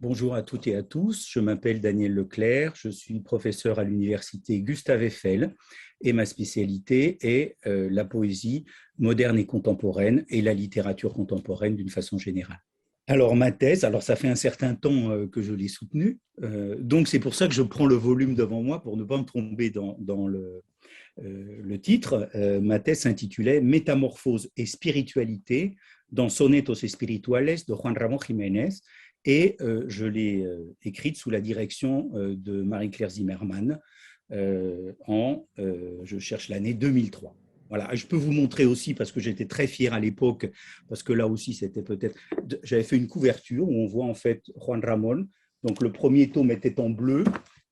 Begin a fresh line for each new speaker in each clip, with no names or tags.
Bonjour à toutes et à tous, je m'appelle Daniel Leclerc, je suis professeur à l'université Gustave Eiffel et ma spécialité est la poésie moderne et contemporaine et la littérature contemporaine d'une façon générale. Alors ma thèse, alors ça fait un certain temps que je l'ai soutenue, donc c'est pour ça que je prends le volume devant moi pour ne pas me tromper dans le titre. Ma thèse s'intitulait Métamorphose et spiritualité dans Sonetos Espirituales de Juan Ramón Jiménez et je l'ai écrite sous la direction de Marie-Claire Zimmermann je cherche l'année 2003. Voilà, je peux vous montrer aussi parce que j'étais très fier à l'époque, parce que là aussi c'était peut-être, j'avais fait une couverture où on voit en fait Juan Ramón. Donc le premier tome était en bleu,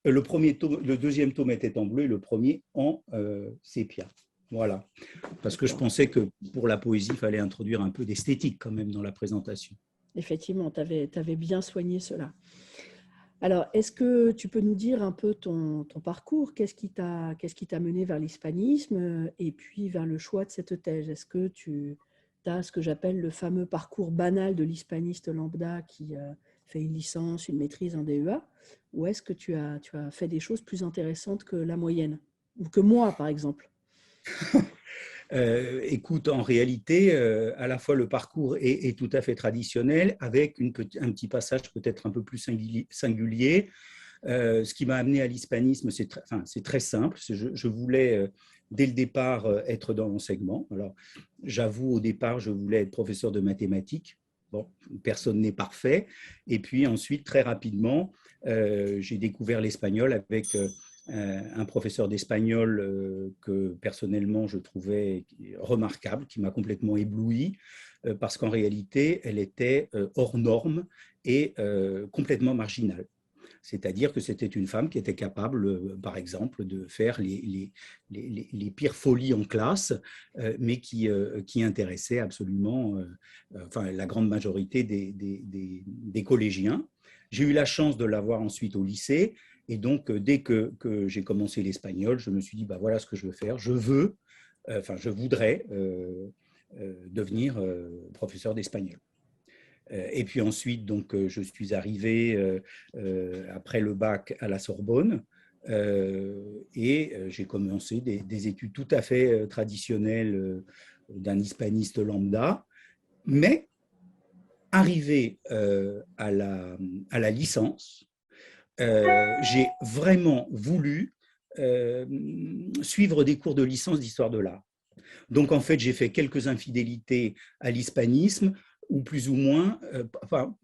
le deuxième tome était en bleu et le premier en sépia. Voilà, parce que je pensais que pour la poésie, il fallait introduire un peu d'esthétique quand même dans la présentation.
Effectivement, tu avais bien soigné cela. Alors, est-ce que tu peux nous dire un peu ton parcours? Qu'est-ce qui t'a mené vers l'hispanisme et puis vers le choix de cette thèse? Est-ce que tu as ce que j'appelle le fameux parcours banal de l'hispaniste lambda qui fait une licence, une maîtrise, un DEA? Ou est-ce que tu as fait des choses plus intéressantes que la moyenne? Ou que moi, par exemple?
Écoute, en réalité, à la fois le parcours est tout à fait traditionnel, avec un petit passage peut-être un peu plus singulier. Ce qui m'a amené à l'hispanisme, c'est très simple. Je voulais, dès le départ, être dans l'enseignement. Alors, j'avoue, au départ, je voulais être professeur de mathématiques. Bon, personne n'est parfait. Et puis ensuite, très rapidement, j'ai découvert l'espagnol avec un professeur d'espagnol que personnellement je trouvais remarquable, qui m'a complètement ébloui, parce qu'en réalité, elle était hors norme et complètement marginale. C'est-à-dire que c'était une femme qui était capable, par exemple, de faire les pires folies en classe, mais qui intéressait absolument enfin, la grande majorité des collégiens. J'ai eu la chance de la voir ensuite au lycée. Et donc, dès que j'ai commencé l'espagnol, je me suis dit, bah, voilà ce que je veux faire. Je voudrais devenir professeur d'espagnol. Et puis ensuite, donc, je suis arrivé après le bac à la Sorbonne et j'ai commencé des études tout à fait traditionnelles d'un hispaniste lambda. Mais arrivé à la licence, j'ai vraiment voulu suivre des cours de licence d'histoire de l'art. Donc, en fait, j'ai fait quelques infidélités à l'hispanisme, ou plus ou moins, enfin,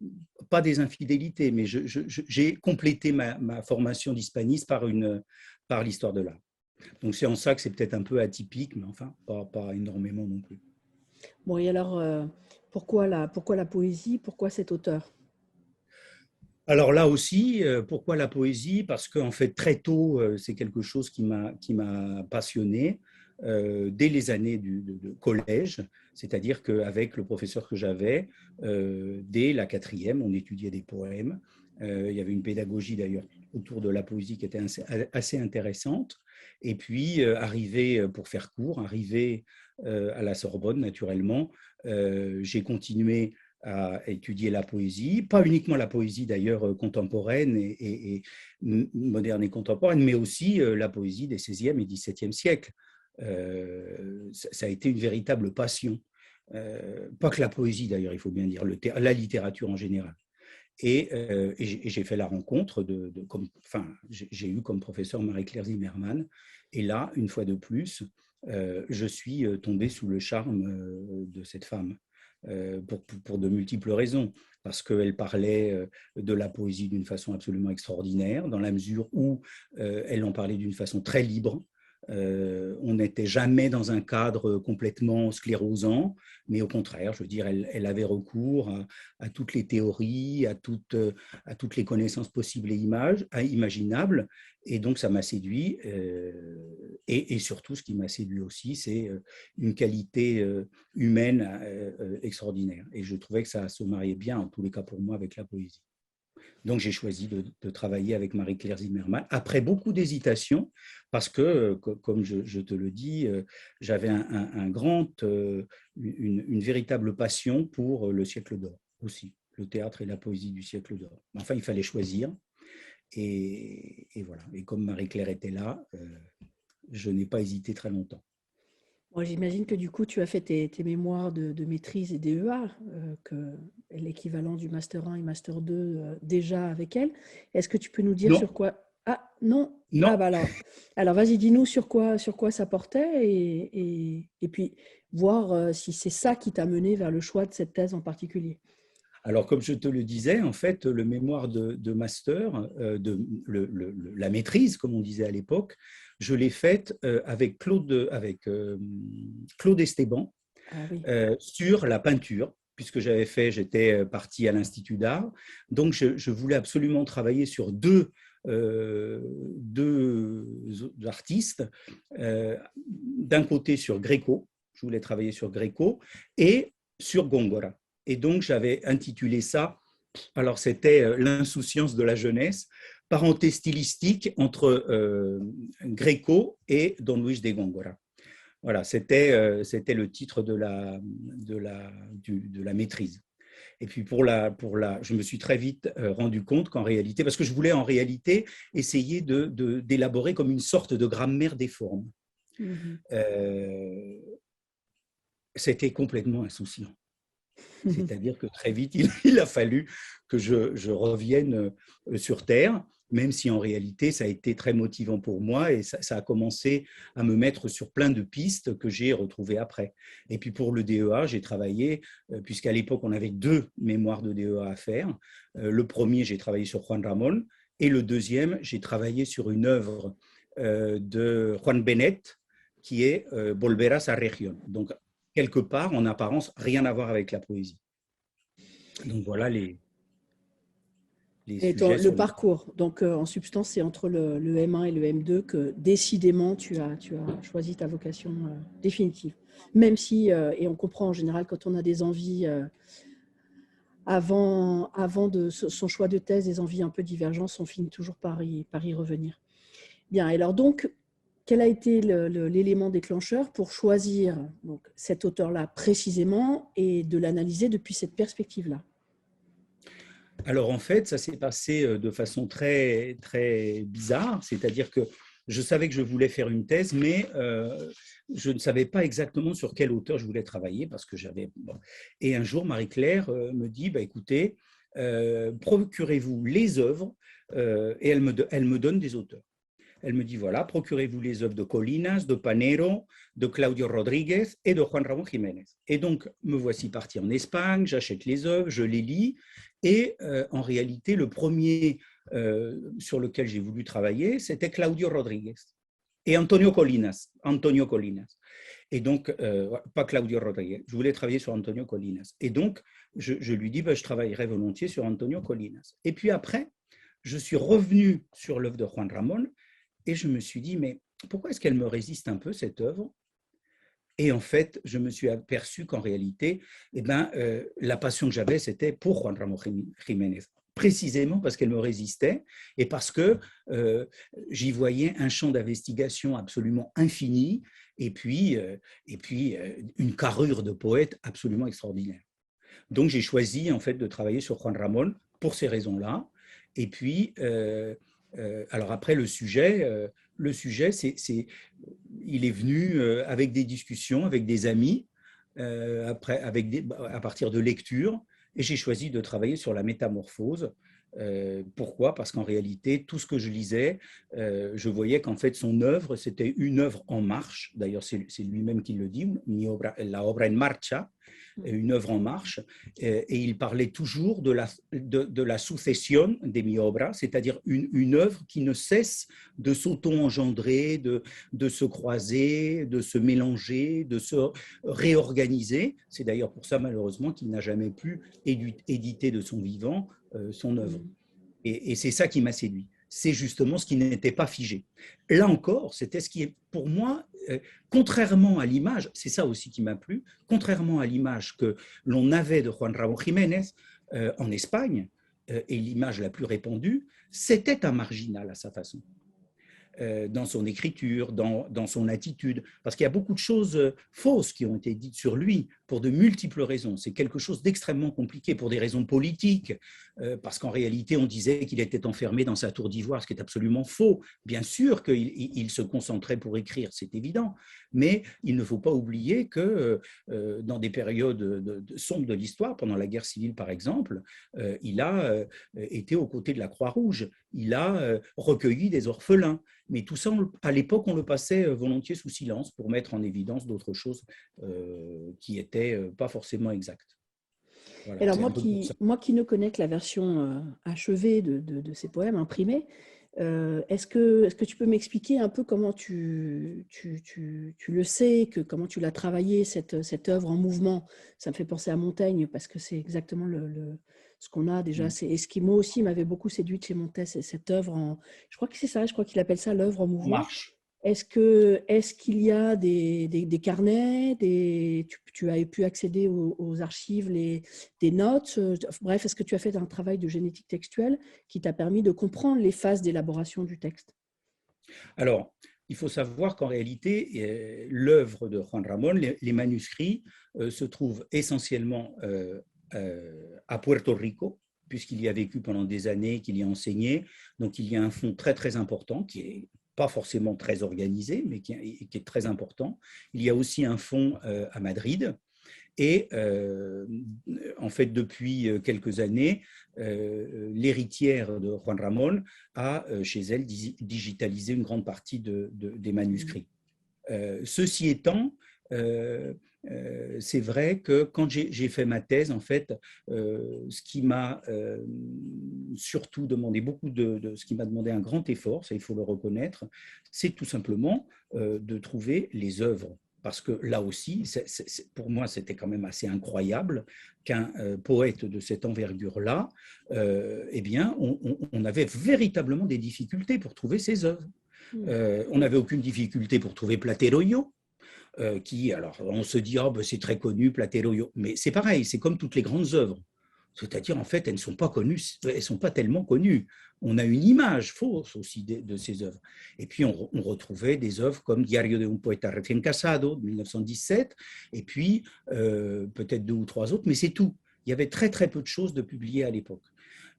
pas des infidélités, mais j'ai complété ma formation d'hispaniste par l'histoire de l'art. Donc, c'est en ça que c'est peut-être un peu atypique, mais enfin, pas énormément non plus.
Bon, et alors, pourquoi la poésie? Pourquoi cet auteur?
Alors là aussi, pourquoi la poésie? Parce qu'en fait, très tôt, c'est quelque chose qui m'a passionné dès les années de collège. C'est-à-dire qu'avec le professeur que j'avais, dès la quatrième, on étudiait des poèmes. Il y avait une pédagogie d'ailleurs autour de la poésie qui était assez intéressante. Et puis, pour faire court, arrivé à la Sorbonne, naturellement, j'ai continué à étudier la poésie, pas uniquement la poésie d'ailleurs contemporaine et moderne et contemporaine, mais aussi la poésie des 16e et 17e siècles. Ça a été une véritable passion. Pas que la poésie d'ailleurs, il faut bien dire, la littérature en général. Et j'ai fait la rencontre j'ai eu comme professeur Marie-Claire Zimmermann. Et là, une fois de plus, je suis tombé sous le charme de cette femme pour de multiples raisons. Parce qu'elle parlait de la poésie d'une façon absolument extraordinaire, dans la mesure où elle en parlait d'une façon très libre. On n'était jamais dans un cadre complètement sclérosant, mais au contraire, je veux dire, elle avait recours à toutes les théories, à toutes les connaissances possibles et imaginables. Et donc, ça m'a séduit. Et surtout, ce qui m'a séduit aussi, c'est une qualité humaine extraordinaire. Et je trouvais que ça se mariait bien, en tous les cas pour moi, avec la poésie. Donc, j'ai choisi de travailler avec Marie-Claire Zimmermann après beaucoup d'hésitation, parce que, comme je te le dis, j'avais une véritable passion pour le siècle d'or aussi. le théâtre et la poésie du siècle d'or. Enfin, il fallait choisir. Et voilà. Et comme Marie-Claire était là, je n'ai pas hésité très longtemps.
Bon, j'imagine que du coup, tu as fait tes mémoires de maîtrise et DEA, que l'équivalent du Master 1 et Master 2 déjà avec elle. Est-ce que tu peux nous dire
Non,
sur quoi... Ah, non.
non.
Ah, bah alors vas-y, dis-nous sur quoi ça portait et puis voir si c'est ça qui t'a mené vers le choix de cette thèse en particulier.
Alors, comme je te le disais, en fait, le mémoire de master, la maîtrise, comme on disait à l'époque, je l'ai faite avec Claude Esteban
Ah oui.
sur la peinture, puisque j'étais parti à l'Institut d'art. Donc, je voulais absolument travailler sur deux artistes. D'un côté sur Gréco, je voulais travailler sur Gréco, et sur Góngora. Et donc, j'avais intitulé ça, alors c'était l'insouciance de la jeunesse, parenté stylistique entre Gréco et Don Luis de Góngora. Voilà, c'était le titre de la maîtrise. Et puis je me suis très vite rendu compte qu'en réalité, parce que je voulais en réalité essayer d'élaborer comme une sorte de grammaire des formes.
Mhm.
C'était complètement insouciant. C'est-à-dire que très vite, il a fallu que je revienne sur Terre, même si en réalité, ça a été très motivant pour moi et ça a commencé à me mettre sur plein de pistes que j'ai retrouvées après. Et puis pour le DEA, j'ai travaillé, puisqu'à l'époque, on avait 2 mémoires de DEA à faire. Le premier, j'ai travaillé sur Juan Ramón, et le deuxième, j'ai travaillé sur une œuvre de Juan Benet, qui est Volver a sa región. Donc, quelque part, en apparence, rien à voir avec la poésie. Donc voilà les
Et
sujets
le
sur les...
parcours, donc en substance, c'est entre le M1 et le M2 que décidément tu as choisi ta vocation définitive. Même si, et on comprend en général quand on a des envies avant de son choix de thèse, des envies un peu divergentes, on finit toujours par y revenir. Bien, alors donc, quel a été l'élément déclencheur pour choisir donc, cet auteur-là précisément et de l'analyser depuis cette perspective-là?
Alors en fait, ça s'est passé de façon très, très bizarre, c'est-à-dire que je savais que je voulais faire une thèse, mais je ne savais pas exactement sur quel auteur je voulais travailler parce que j'avais... Bon. Et un jour, Marie-Claire me dit, bah, écoutez, procurez-vous les œuvres et elle me donne des auteurs. Elle me dit, voilà, procurez-vous les œuvres de Colinas, de Panero, de Claudio Rodríguez et de Juan Ramón Jiménez. Et donc, me voici parti en Espagne, j'achète les œuvres, je les lis. Et en réalité, le premier sur lequel j'ai voulu travailler, c'était Claudio Rodríguez et Antonio Colinas. Et donc, pas Claudio Rodríguez, je voulais travailler sur Antonio Colinas. Et donc, je lui dis, je travaillerai volontiers sur Antonio Colinas. Et puis après, je suis revenu sur l'œuvre de Juan Ramón. Et je me suis dit, mais pourquoi est-ce qu'elle me résiste un peu, cette œuvre? Et en fait, je me suis aperçu qu'en réalité, la passion que j'avais, c'était pour Juan Ramón Jiménez. Précisément parce qu'elle me résistait et parce que j'y voyais un champ d'investigation absolument infini et puis une carrure de poète absolument extraordinaire. Donc, j'ai choisi en fait de travailler sur Juan Ramón pour ces raisons-là. Et puis, alors après, le sujet, il est venu avec des discussions, avec des amis, à partir de lectures, et j'ai choisi de travailler sur la métamorphose. Pourquoi? Parce qu'en réalité, tout ce que je lisais, je voyais qu'en fait, son œuvre, c'était une œuvre en marche. D'ailleurs, c'est lui-même qui le dit, la obra en marcha, une œuvre en marche, et il parlait toujours de la succession de mi obra, c'est-à-dire une œuvre qui ne cesse de s'auto-engendrer, de se croiser, de se mélanger, de se réorganiser. C'est d'ailleurs pour ça, malheureusement, qu'il n'a jamais pu éditer de son vivant son œuvre. Et c'est ça qui m'a séduit. C'est justement ce qui n'était pas figé. Là encore, c'était ce qui est pour moi, contrairement à l'image, c'est ça aussi qui m'a plu, contrairement à l'image que l'on avait de Juan Ramón Jiménez en Espagne, et l'image la plus répandue, c'était un marginal à sa façon. dans son écriture, dans son attitude, parce qu'il y a beaucoup de choses fausses qui ont été dites sur lui pour de multiples raisons. C'est quelque chose d'extrêmement compliqué pour des raisons politiques, parce qu'en réalité, on disait qu'il était enfermé dans sa tour d'ivoire, ce qui est absolument faux. Bien sûr qu'il se concentrait pour écrire, c'est évident, mais il ne faut pas oublier que dans des périodes sombres de l'histoire, pendant la guerre civile par exemple, il a été aux côtés de la Croix-Rouge, il a recueilli des orphelins. Mais tout ça, à l'époque, on le passait volontiers sous silence pour mettre en évidence d'autres choses qui n'étaient pas forcément exactes. Voilà,
Alors
c'est un peu pour ça.
moi qui ne connais que la version achevée de ces poèmes imprimés, est-ce que tu peux m'expliquer un peu comment tu le sais, comment tu l'as travaillé, cette œuvre en mouvement? Ça me fait penser à Montaigne, parce que c'est exactement ce qu'on a déjà. Et ce qui, moi aussi, m'avait beaucoup séduite chez Montaigne, c'est cette œuvre je crois que c'est ça, je crois qu'il appelle ça l'œuvre en
En
mouvement.
marche.
Est-ce qu'il y a des carnets, tu as pu accéder aux archives, des notes, bref, est-ce que tu as fait un travail de génétique textuelle qui t'a permis de comprendre les phases d'élaboration du texte?
Alors, il faut savoir qu'en réalité, l'œuvre de Juan Ramón, les manuscrits, se trouvent essentiellement à Puerto Rico, puisqu'il y a vécu pendant des années, qu'il y a enseigné. Donc, il y a un fonds très, très important qui est pas forcément très organisé, mais qui est très important. Il y a aussi un fonds à Madrid. Et en fait, depuis quelques années, l'héritière de Juan Ramón a chez elle digitalisé une grande partie des manuscrits. Ceci étant, c'est vrai que quand j'ai fait ma thèse, en fait, ce qui m'a surtout demandé ce qui m'a demandé un grand effort, ça il faut le reconnaître, c'est tout simplement de trouver les œuvres. Parce que là aussi, pour moi, c'était quand même assez incroyable qu'un poète de cette envergure-là, eh bien, on avait véritablement des difficultés pour trouver ses œuvres. On n'avait aucune difficulté pour trouver Plateroyo, qui, alors, on se dit, oh, ben, c'est très connu, Plateroyo, mais c'est pareil, c'est comme toutes les grandes œuvres. C'est-à-dire, en fait, elles ne sont pas connues, elles sont pas tellement connues. On a une image fausse aussi de ces œuvres. Et puis, on retrouvait des œuvres comme Diario de un poeta recién casado, de 1917, et puis peut-être 2 ou 3 autres, mais c'est tout. Il y avait très, très peu de choses de publiées à l'époque.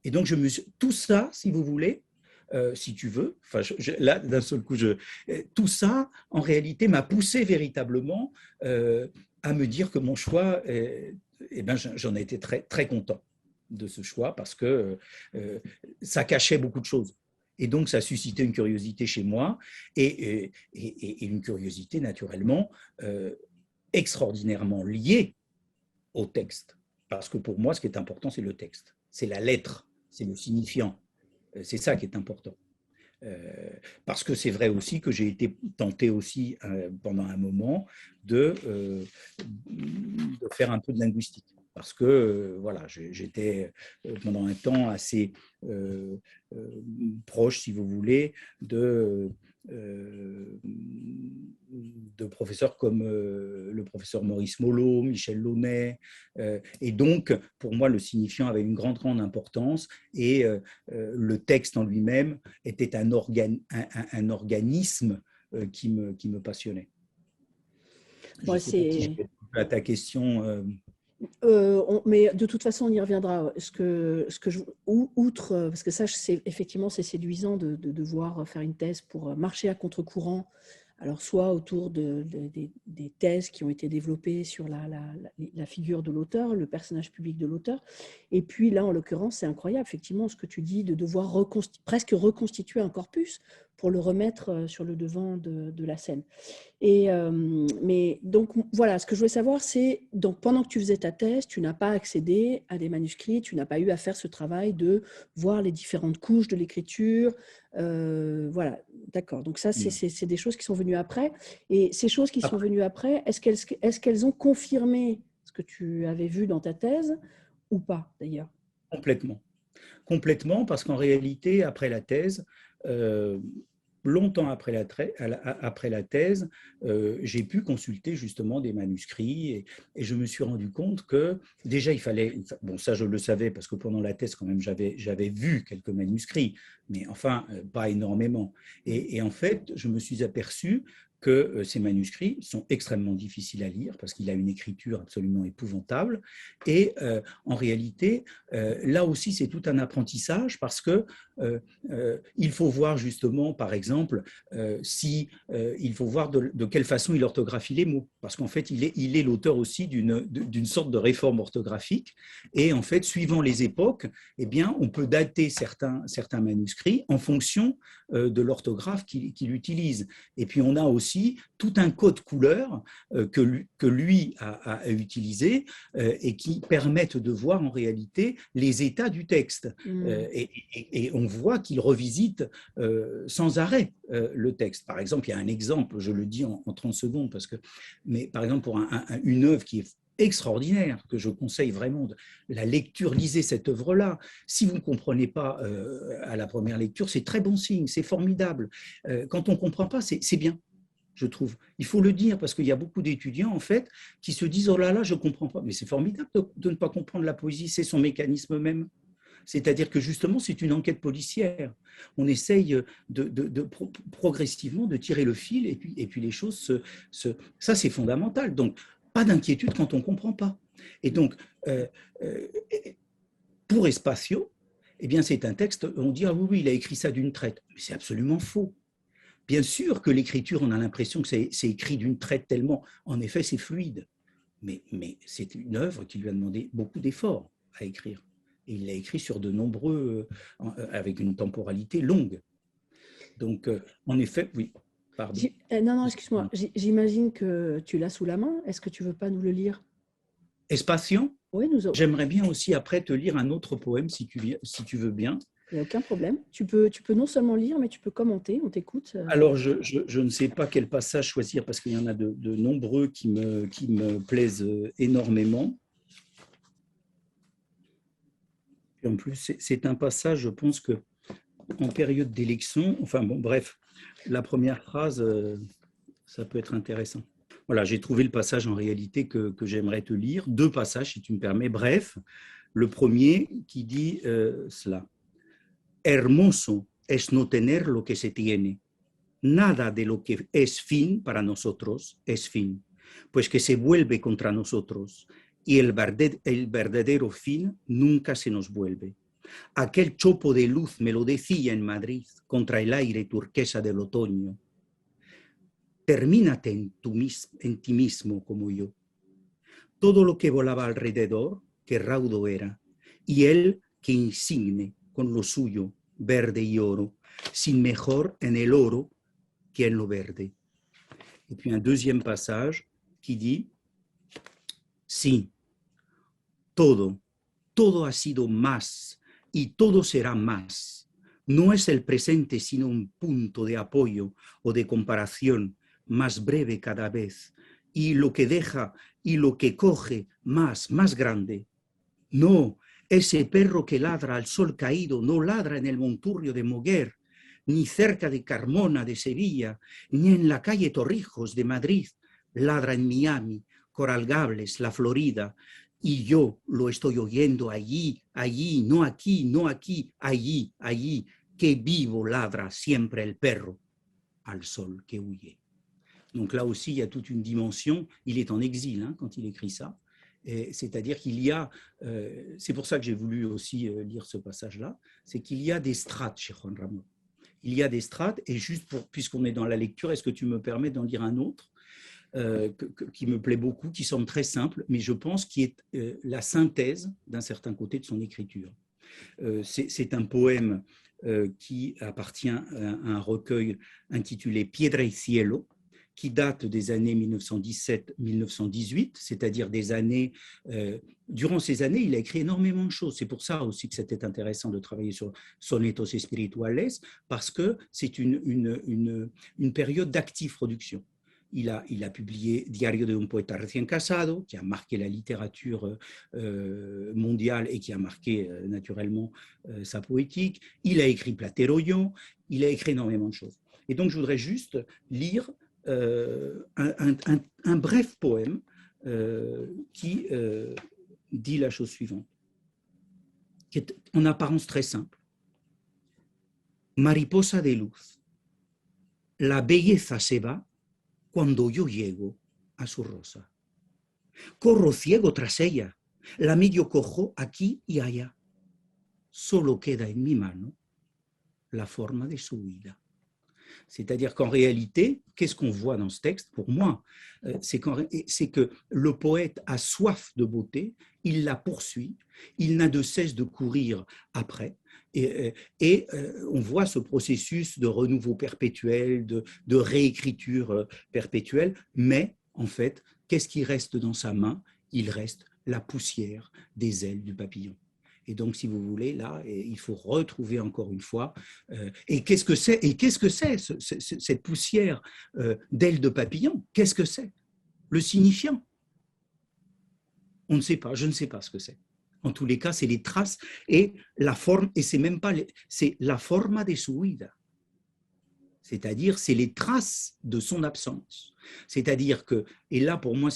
Et donc, tout ça, si vous voulez, si tu veux, enfin, là, d'un seul coup, tout ça, en réalité, m'a poussé véritablement à me dire que mon choix, eh ben, j'en ai été très, très content de ce choix parce que ça cachait beaucoup de choses. Et donc, ça a suscité une curiosité chez moi et une curiosité naturellement extraordinairement liée au texte. Parce que pour moi, ce qui est important, c'est le texte. C'est la lettre, c'est le signifiant. C'est ça qui est important. Parce que c'est vrai aussi que j'ai été tenté aussi pendant un moment de faire un peu de linguistique. Parce que voilà, j'étais pendant un temps assez proche, si vous voulez, de professeurs comme le professeur Maurice Mollo, Michel Launay. Et donc, pour moi, le signifiant avait une grande, grande importance et le texte en lui-même était un organisme qui me passionnait. Je ne sais pas si je réponds à ta question.
Mais de toute façon, on y reviendra. Outre, parce que ça, effectivement, c'est séduisant de devoir faire une thèse pour marcher à contre-courant. Alors, soit autour des thèses qui ont été développées sur la figure de l'auteur, le personnage public de l'auteur. Et puis là, en l'occurrence, c'est incroyable, effectivement, ce que tu dis, de devoir presque reconstituer un corpus pour le remettre sur le devant de la scène. Mais donc, voilà, ce que je voulais savoir, c'est, donc, pendant que tu faisais ta thèse, tu n'as pas accédé à des manuscrits, tu n'as pas eu à faire ce travail de voir les différentes couches de l'écriture. Voilà, d'accord. Donc ça, c'est des choses qui sont venues après. Et ces choses qui sont venues après, est-ce qu'elles ont confirmé ce que tu avais vu dans ta thèse ou pas, d'ailleurs?
Complètement. Complètement, parce qu'en réalité, après la thèse, longtemps après la thèse, j'ai pu consulter justement des manuscrits et je me suis rendu compte que déjà il fallait, bon ça je le savais parce que pendant la thèse quand même j'avais vu quelques manuscrits, mais enfin pas énormément. Et en fait je me suis aperçu que ces manuscrits sont extrêmement difficiles à lire parce qu'il a une écriture absolument épouvantable. Et en réalité, là aussi, c'est tout un apprentissage parce que il faut voir justement, par exemple, il faut voir de quelle façon il orthographie les mots. Parce qu'en fait, il est l'auteur aussi d'une sorte de réforme orthographique. Et en fait, suivant les époques, eh bien, on peut dater certains manuscrits en fonction de l'orthographe qu'il utilise. Et puis, on a aussi tout un code couleur que lui a utilisé et qui permettent de voir en réalité les états du texte. Et on voit qu'il revisite sans arrêt le texte. Par exemple, il y a un exemple, je le dis en 30 secondes, mais par exemple pour une œuvre qui est extraordinaire, que je conseille vraiment, la lecture, lisez cette œuvre-là. Si vous ne comprenez pas à la première lecture, c'est très bon signe, c'est formidable. Quand on ne comprend pas, c'est bien, je trouve. Il faut le dire parce qu'il y a beaucoup d'étudiants en fait qui se disent oh là là, je ne comprends pas. Mais c'est formidable de ne pas comprendre la poésie, c'est son mécanisme même. C'est-à-dire que justement, c'est une enquête policière. On essaye progressivement de tirer le fil et puis les choses ça, c'est fondamental. Donc, pas d'inquiétude quand on ne comprend pas. Et donc, pour Espacio, eh bien, c'est un texte, on dit, ah oui, il a écrit ça d'une traite. Mais c'est absolument faux. Bien sûr que l'écriture, on a l'impression que c'est écrit d'une traite tellement, en effet, c'est fluide. Mais c'est une œuvre qui lui a demandé beaucoup d'efforts à écrire. Et il l'a écrit sur de nombreux, avec une temporalité longue. Donc, en effet, oui, pardon.
Non, excuse-moi. J'imagine que tu l'as sous la main. Est-ce que tu ne veux pas nous le lire?
Espacio?
Oui,
J'aimerais bien aussi après te lire un autre poème si tu veux bien.
Il n'y a aucun problème. Tu peux non seulement lire, mais tu peux commenter. On t'écoute.
Alors, je ne sais pas quel passage choisir parce qu'il y en a de nombreux qui me plaisent énormément. Et en plus, c'est un passage, je pense que en période d'élection, enfin bon, bref, la première phrase, ça peut être intéressant. Voilà, j'ai trouvé le passage en réalité que j'aimerais te lire. Deux passages, si tu me permets. Bref, le premier qui dit cela. Hermoso es no tener lo que se tiene. Nada de lo que es fin para nosotros es fin, pues que se vuelve contra nosotros y el verdadero fin nunca se nos vuelve. Aquel chopo de luz me lo decía en Madrid contra el aire turquesa del otoño. Termínate en ti mismo como yo. Todo lo que volaba alrededor, que raudo era, y él que insigne con lo suyo, verde y oro, sin mejor en el oro que en lo verde. Et puis un deuxième passage qui dit, sí, todo ha sido más y todo será más. No es el presente sino un punto de apoyo o de comparación más breve cada vez y lo que deja y lo que coge más grande. No, ese perro que ladra al sol caído no ladra en el Monturrio de Moguer, ni cerca de Carmona de Sevilla, ni en la calle Torrijos de Madrid, ladra en Miami, Coral Gables, la Florida, y yo lo estoy oyendo allí, no aquí, no aquí, allí, que vivo ladra siempre el perro al sol que huye. Donc là aussi, il y a toute une dimension. Il est en exil quand il écrit ça. C'est-à-dire qu'il y a, c'est pour ça que j'ai voulu aussi lire ce passage-là, c'est qu'il y a des strates chez Juan Ramón. Il y a des strates, et juste puisqu'on est dans la lecture, est-ce que tu me permets d'en lire un autre qui me plaît beaucoup, qui semble très simple, mais je pense qui est la synthèse d'un certain côté de son écriture. C'est un poème qui appartient à un recueil intitulé Piedra y Cielo, qui date des années 1917-1918, c'est-à-dire des années… durant ces années, il a écrit énormément de choses. C'est pour ça aussi que c'était intéressant de travailler sur Sonetos Espirituales, parce que c'est une période d'active production. Il a publié Diario de un poeta recién casado, qui a marqué la littérature mondiale et qui a marqué naturellement sa poétique. Il a écrit Plateroyo, il a écrit énormément de choses. Et donc, je voudrais juste lire un bref poème qui dit la chose suivante, qui est en apparence très simple. Mariposa de luz, la belleza se va cuando yo llego a su rosa. Corro ciego tras ella, la medio cojo aquí y allá. Solo queda en mi mano la forma de su huida. C'est-à-dire qu'en réalité, qu'est-ce qu'on voit dans ce texte? Pour moi, c'est que le poète a soif de beauté, il la poursuit, il n'a de cesse de courir après, et on voit ce processus de renouveau perpétuel, de réécriture perpétuelle, mais en fait, qu'est-ce qui reste dans sa main? Il reste la poussière des ailes du papillon. Et donc, si vous voulez, là, il faut retrouver encore une fois. Et qu'est-ce que c'est? Et qu'est-ce que c'est cette poussière d'ailes de papillon? Qu'est-ce que c'est? Le signifiant? On ne sait pas. Je ne sais pas ce que c'est. En tous les cas, c'est les traces et la forme. Et c'est même pas. C'est la forma de su vida. C'est-à-dire, c'est les traces de son absence. C'est-à-dire que, et là pour moi,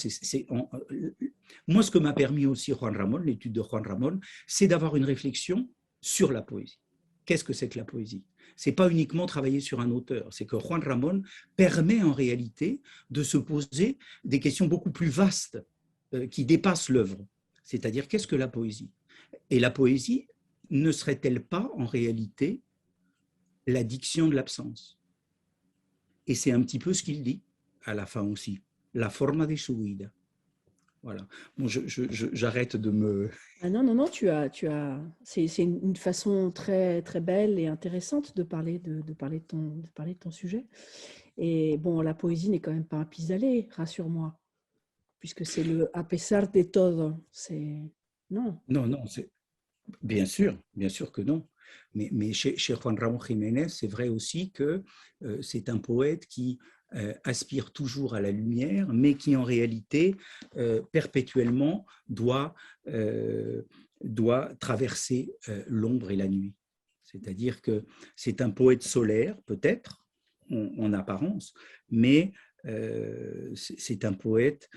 moi ce que m'a permis aussi Juan Ramón, l'étude de Juan Ramón, c'est d'avoir une réflexion sur la poésie. Qu'est-ce que c'est que la poésie? C'est pas uniquement travailler sur un auteur, c'est que Juan Ramón permet en réalité de se poser des questions beaucoup plus vastes qui dépassent l'œuvre. C'est-à-dire, qu'est-ce que la poésie? Et la poésie ne serait-elle pas en réalité la diction de l'absence? Et c'est un petit peu ce qu'il dit à la fin aussi, la forma de su vida. Voilà. Bon, j'arrête de me...
Ah non, non, non, c'est une façon très, très belle et intéressante de parler de ton sujet. Et bon, la poésie n'est quand même pas un pis-aller, rassure-moi, puisque c'est le a pesar de todo. Non.
Non, non, bien sûr que non. Mais chez Juan Ramón Jiménez, c'est vrai aussi que c'est un poète qui aspire toujours à la lumière, mais qui en réalité perpétuellement doit traverser l'ombre et la nuit. C'est-à-dire que c'est un poète solaire, peut-être, en apparence, mais c'est un poète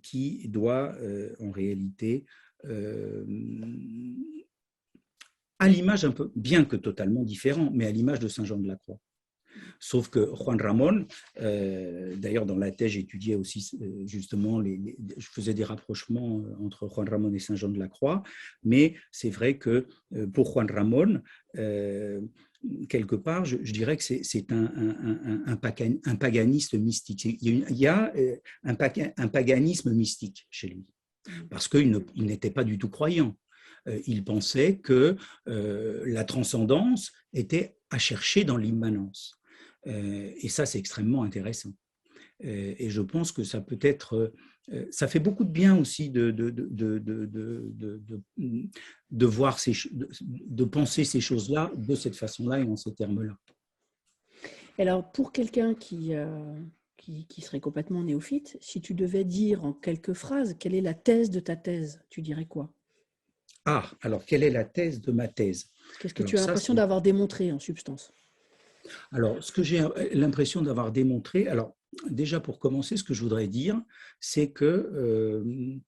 qui doit en réalité à l'image un peu, bien que totalement différent, mais à l'image de Saint Jean de la Croix. Sauf que Juan Ramón, d'ailleurs dans la thèse j'étudiais aussi justement, je faisais des rapprochements entre Juan Ramón et Saint Jean de la Croix, mais c'est vrai que pour Juan Ramón, quelque part, je dirais que c'est un paganiste mystique. Il y a un paganisme mystique chez lui, parce qu'il n'était pas du tout croyant. Il pensait que la transcendance était à chercher dans l'immanence. Et ça, c'est extrêmement intéressant. Et je pense que ça peut être... ça fait beaucoup de bien aussi de voir de penser ces choses-là de cette façon-là et en ces termes-là.
Alors, pour quelqu'un qui serait complètement néophyte, si tu devais dire en quelques phrases quelle est la thèse de ta thèse, tu dirais quoi?
Ah, alors quelle est la thèse de ma thèse?
Qu'est-ce que tu as l'impression d'avoir démontré en substance?
Alors, ce que j'ai l'impression d'avoir démontré, alors déjà pour commencer, ce que je voudrais dire, c'est que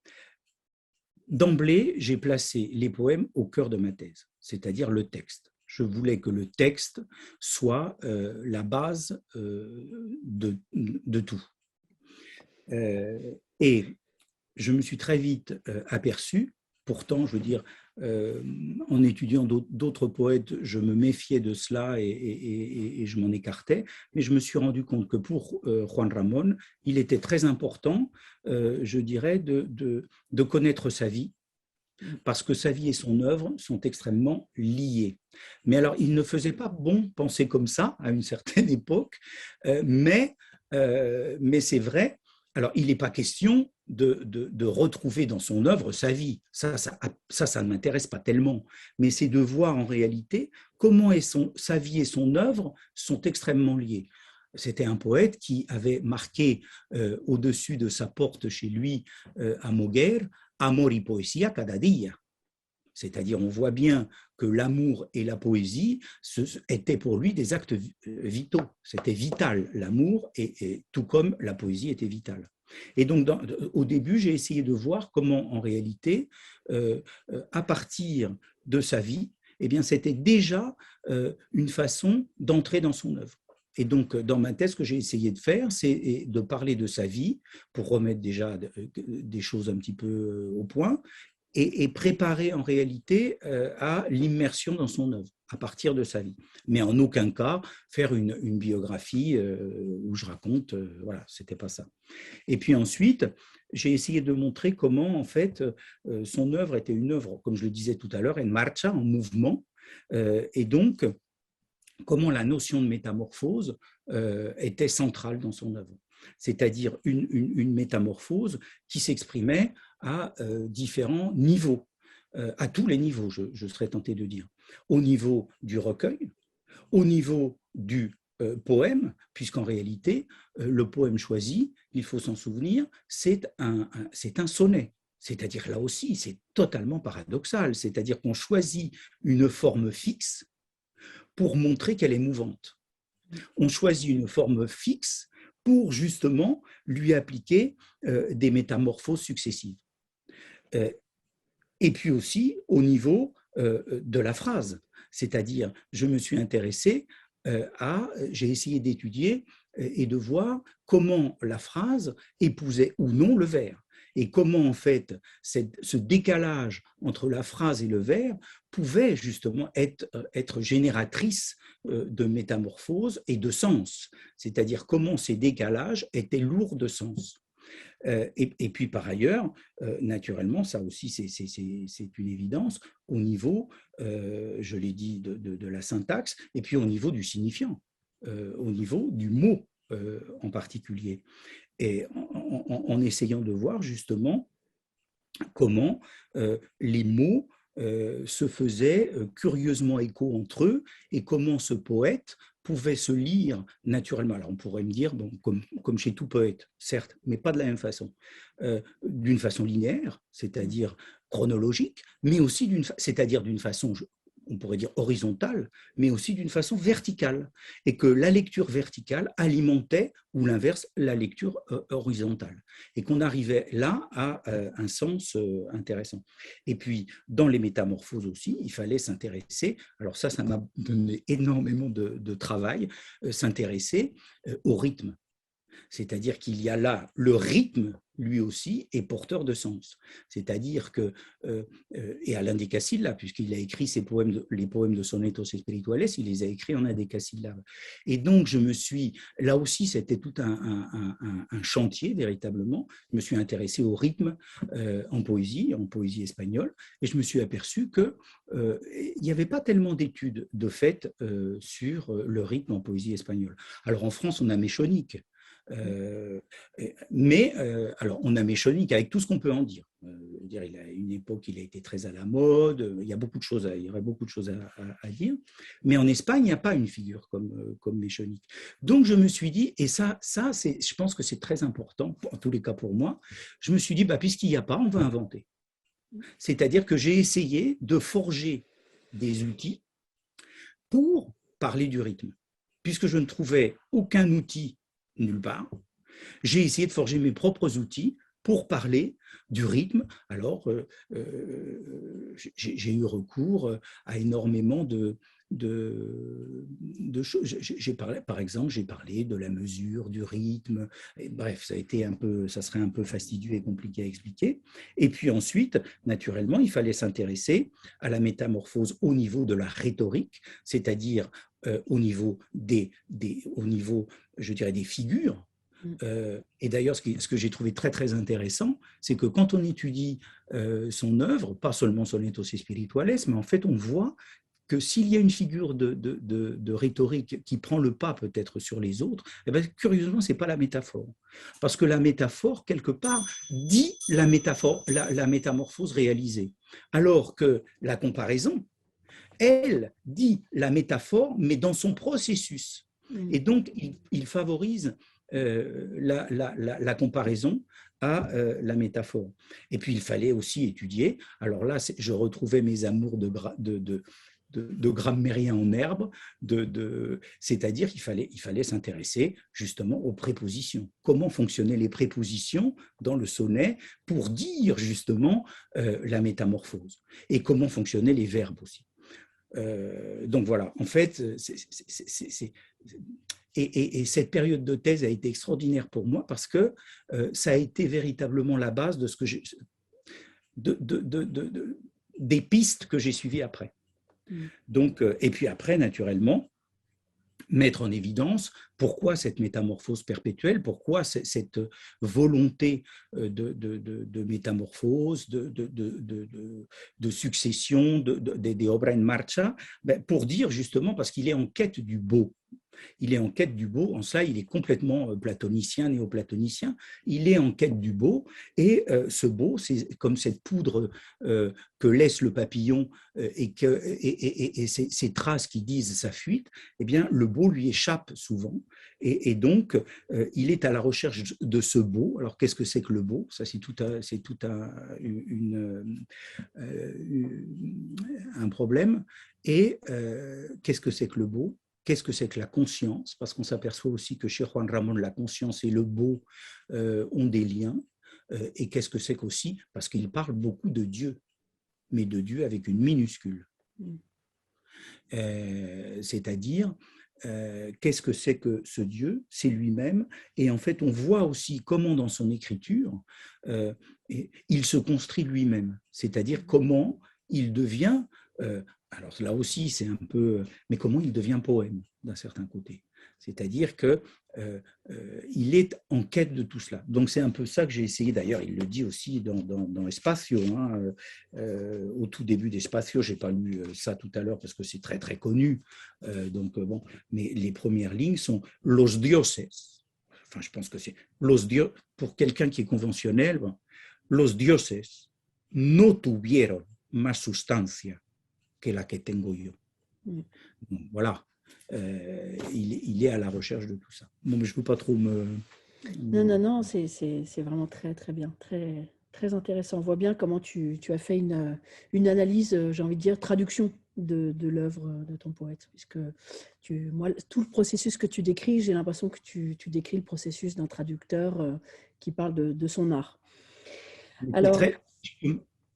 d'emblée, j'ai placé les poèmes au cœur de ma thèse, c'est-à-dire le texte. Je voulais que le texte soit la base de tout. Et je me suis très vite aperçu, pourtant, je veux dire, en étudiant d'autres poètes, je me méfiais de cela et je m'en écartais, mais je me suis rendu compte que pour Juan Ramón, il était très important, je dirais, de connaître sa vie, parce que sa vie et son œuvre sont extrêmement liées. Mais alors, il ne faisait pas bon penser comme ça à une certaine époque, mais c'est vrai. Alors, il n'est pas question de retrouver dans son œuvre sa vie. Ça ne m'intéresse pas tellement. Mais c'est de voir en réalité comment sa vie et son œuvre sont extrêmement liées. C'était un poète qui avait marqué au-dessus de sa porte chez lui à Moguer, Amor y poesía cada día. C'est-à-dire, on voit bien que l'amour et la poésie étaient pour lui des actes vitaux. C'était vital, l'amour, et tout comme la poésie était vitale. Et donc, au début, j'ai essayé de voir comment, en réalité, à partir de sa vie, eh bien, c'était déjà une façon d'entrer dans son œuvre. Et donc, dans ma thèse, ce que j'ai essayé de faire, c'est de parler de sa vie pour remettre déjà des choses un petit peu au point et préparer en réalité à l'immersion dans son œuvre à partir de sa vie. Mais en aucun cas faire une biographie où je raconte, voilà, c'était pas ça. Et puis ensuite, j'ai essayé de montrer comment, en fait, son œuvre était une œuvre, comme je le disais tout à l'heure, en marcha, en mouvement, et donc comment la notion de métamorphose était centrale dans son œuvre. C'est-à-dire une métamorphose qui s'exprimait à différents niveaux, à tous les niveaux, je serais tenté de dire. Au niveau du recueil, au niveau du poème, puisqu'en réalité, le poème choisi, il faut s'en souvenir, c'est un sonnet. C'est-à-dire là aussi, c'est totalement paradoxal. C'est-à-dire qu'on choisit une forme fixe pour montrer qu'elle est mouvante. On choisit une forme fixe pour justement lui appliquer des métamorphoses successives. Et puis aussi au niveau de la phrase, c'est-à-dire je me suis intéressé j'ai essayé d'étudier et de voir comment la phrase épousait ou non le vers et comment en fait ce décalage entre la phrase et le vers pouvait justement être génératrice de métamorphose et de sens, c'est-à-dire comment ces décalages étaient lourds de sens. Et puis par ailleurs, naturellement, ça aussi c'est une évidence au niveau, je l'ai dit, de la syntaxe, et puis au niveau du signifiant, au niveau du mot en particulier. Et en essayant de voir justement comment les mots se faisaient curieusement écho entre eux et comment ce poète pouvait se lire naturellement. Alors on pourrait me dire, bon, comme chez tout poète, certes, mais pas de la même façon. D'une façon linéaire, c'est-à-dire chronologique, mais aussi c'est-à-dire d'une façon, on pourrait dire horizontale, mais aussi d'une façon verticale, et que la lecture verticale alimentait, ou l'inverse, la lecture horizontale, et qu'on arrivait là à un sens intéressant. Et puis, dans les métamorphoses aussi, il fallait s'intéresser, alors ça m'a donné énormément de travail, s'intéresser au rythme. C'est-à-dire qu'il y a là le rythme, lui aussi, est porteur de sens. C'est-à-dire que, et à l'indécasyllabe, puisqu'il a écrit les poèmes de Sonetos Espirituales, il les a écrits en indécasyllabe. Et donc, là aussi, c'était tout un chantier, véritablement. Je me suis intéressé au rythme en poésie espagnole, et je me suis aperçu qu'il n'y avait pas tellement d'études de fait sur le rythme en poésie espagnole. Alors, en France, on a Méchonique. Alors on a Méchonique avec tout ce qu'on peut en dire. Il a une époque, il a été très à la mode. Il y aurait beaucoup de choses à dire. Mais en Espagne, il n'y a pas une figure comme Méchonique. Donc je me suis dit, et je pense que c'est très important, en tous les cas pour moi. Je me suis dit, puisqu'il n'y a pas, on va inventer. C'est-à-dire que j'ai essayé de forger des outils pour parler du rythme, puisque je ne trouvais aucun outil nulle part. J'ai essayé de forger mes propres outils pour parler du rythme. Alors, j'ai eu recours à énormément de choses. Par exemple, j'ai parlé de la mesure, du rythme. Et bref, ça serait un peu fastidieux et compliqué à expliquer. Et puis ensuite, naturellement, il fallait s'intéresser à la métamorphose au niveau de la rhétorique, c'est-à-dire au niveau je dirais, des figures. Et d'ailleurs, ce que j'ai trouvé très, très intéressant, c'est que quand on étudie son œuvre, pas seulement Sonetos Espirituales, mais en fait, on voit que s'il y a une figure de rhétorique qui prend le pas peut-être sur les autres, eh bien, curieusement, ce n'est pas la métaphore. Parce que la métaphore, quelque part, dit la métamorphose réalisée. Alors que la comparaison, elle dit la métaphore, mais dans son processus. Et donc, il favorise la comparaison à la métaphore. Et puis, il fallait aussi étudier. Alors là, je retrouvais mes amours de grammairien en herbe, c'est-à-dire qu'il fallait s'intéresser justement aux prépositions. Comment fonctionnaient les prépositions dans le sonnet pour dire justement la métamorphose, et comment fonctionnaient les verbes aussi. Donc voilà, en fait, et cette période de thèse a été extraordinaire pour moi parce que ça a été véritablement la base de ce que des pistes que j'ai suivies après. Donc, et puis après, naturellement, mettre en évidence pourquoi cette métamorphose perpétuelle, pourquoi cette volonté de métamorphose, de succession, des obra en marcha, pour dire justement, parce qu'il est en quête du beau. Il est en quête du beau, en cela il est complètement platonicien, néoplatonicien, il est en quête du beau, et ce beau, c'est comme cette poudre que laisse le papillon et ces traces qui disent sa fuite, eh bien le beau lui échappe souvent, et donc il est à la recherche de ce beau. Alors qu'est-ce que c'est que le beau? Ça c'est tout un problème, et qu'est-ce que c'est que le beau? Qu'est-ce que c'est que la conscience? Parce qu'on s'aperçoit aussi que chez Juan Ramón, la conscience et le beau ont des liens. Et qu'est-ce que c'est qu'aussi? Parce qu'il parle beaucoup de Dieu, mais de Dieu avec une minuscule. C'est-à-dire, qu'est-ce que c'est que ce Dieu? C'est lui-même. Et en fait, on voit aussi comment dans son écriture, il se construit lui-même. C'est-à-dire comment il devient... alors là aussi, c'est un peu... Mais comment il devient poème, d'un certain côté. C'est-à-dire qu'il est en quête de tout cela. Donc c'est un peu ça que j'ai essayé. D'ailleurs, il le dit aussi dans Espacio. Hein, au tout début d'Espacio, je n'ai pas lu ça tout à l'heure parce que c'est très, très connu. Bon, mais les premières lignes sont « Los dioses ». Enfin, je pense que c'est « Los dioses ». Pour quelqu'un qui est conventionnel, bon, « Los dioses no tuvieron más sustancia que la que tengo yo ». Donc, voilà. Il est à la recherche de tout ça. Bon, mais je ne peux pas trop me...
Non, c'est vraiment très, très bien, très, très intéressant. On voit bien comment tu as fait une analyse, j'ai envie de dire, traduction de l'œuvre de ton poète. Puisque moi, tout le processus que tu décris, j'ai l'impression que tu décris le processus d'un traducteur qui parle de son art. Alors,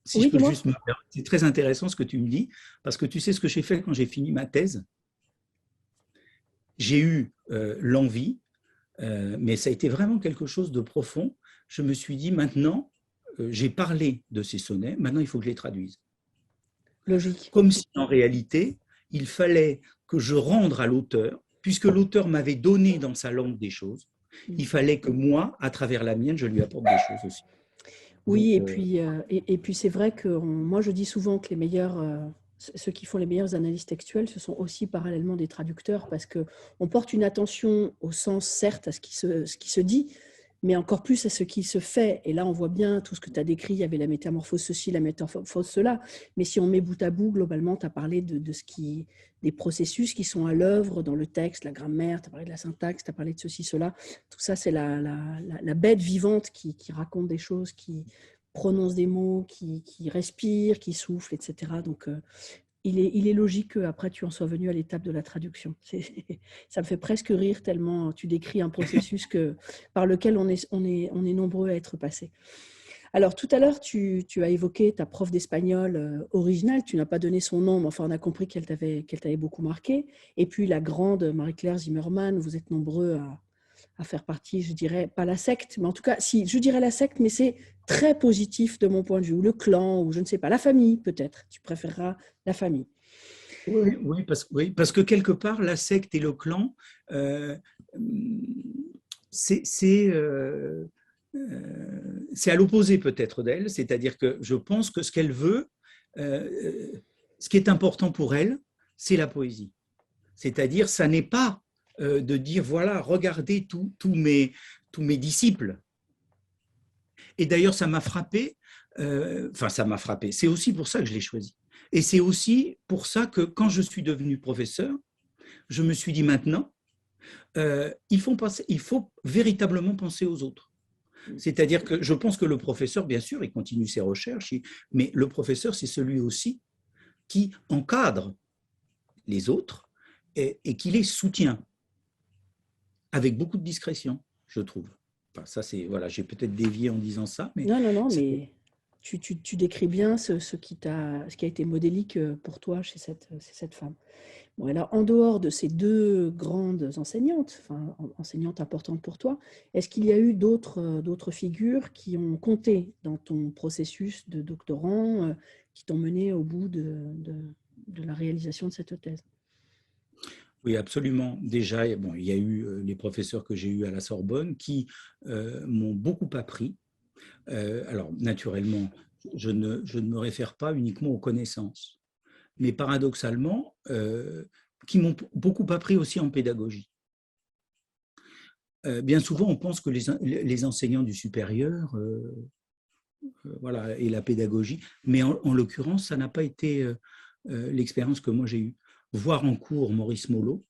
si je peux juste me permettre, c'est très intéressant ce que tu me dis, parce que tu sais ce que j'ai fait quand j'ai fini ma thèse? J'ai eu l'envie, mais ça a été vraiment quelque chose de profond. Je me suis dit, maintenant, j'ai parlé de ces sonnets, maintenant il faut que je les traduise.
Logique.
Comme si en réalité, il fallait que je rende à l'auteur, puisque l'auteur m'avait donné dans sa langue des choses, il fallait que moi, à travers la mienne, je lui apporte des choses aussi.
Oui, donc, et puis c'est vrai que moi je dis souvent que les meilleurs, ceux qui font les meilleures analyses textuelles, ce sont aussi parallèlement des traducteurs, parce qu'on porte une attention au sens, certes, à ce qui se dit, mais encore plus à ce qui se fait. Et là, on voit bien tout ce que tu as décrit, il y avait la métamorphose ceci, la métamorphose cela. Mais si on met bout à bout, globalement, tu as parlé des processus qui sont à l'œuvre dans le texte, la grammaire, tu as parlé de la syntaxe, tu as parlé de ceci, cela. Tout ça, c'est la bête vivante qui raconte des choses, qui prononce des mots, qui respire, qui souffle, etc. Donc, il est logique qu'après tu en sois venu à l'étape de la traduction. Ça me fait presque rire tellement tu décris un processus par lequel on est nombreux à être passés. Alors tout à l'heure, tu as évoqué ta prof d'espagnol originale, tu n'as pas donné son nom, mais enfin on a compris qu'elle t'avait beaucoup marqué. Et puis la grande Marie-Claire Zimmermann, vous êtes nombreux à faire partie, je dirais, pas la secte, mais en tout cas, si, je dirais la secte, mais c'est très positif de mon point de vue, ou le clan, ou je ne sais pas, la famille peut-être, tu préféreras la famille.
Oui, parce que quelque part, la secte et le clan, c'est à l'opposé peut-être d'elle, c'est-à-dire que je pense que ce qu'elle veut, ce qui est important pour elle, c'est la poésie. C'est-à-dire, ça n'est pas de dire, voilà, regardez tous mes disciples. Et d'ailleurs, ça m'a frappé, ça m'a frappé, c'est aussi pour ça que je l'ai choisi. Et c'est aussi pour ça que quand je suis devenu professeur, je me suis dit maintenant, il faut véritablement penser aux autres. C'est-à-dire que je pense que le professeur, bien sûr, il continue ses recherches, mais le professeur, c'est celui aussi qui encadre les autres et qui les soutient avec beaucoup de discrétion, je trouve. Enfin, ça, c'est, voilà, j'ai peut-être dévié en disant ça, mais
Non, non, non,
c'est,
mais tu décris bien ce qui a été modélique pour toi chez cette femme. Bon, alors, en dehors de ces deux grandes enseignantes, enfin, enseignantes importantes pour toi, est-ce qu'il y a eu d'autres figures qui ont compté dans ton processus de doctorant, qui t'ont mené au bout de la réalisation de cette thèse?
oui, absolument. Déjà, bon, il y a eu les professeurs que j'ai eus à la Sorbonne qui m'ont beaucoup appris. Alors, naturellement, je ne me réfère pas uniquement aux connaissances, mais paradoxalement, qui m'ont beaucoup appris aussi en pédagogie. Bien souvent, on pense que les enseignants du supérieur, voilà, et la pédagogie, mais en l'occurrence, ça n'a pas été l'expérience que moi j'ai eue. Voir en cours Maurice Mollo,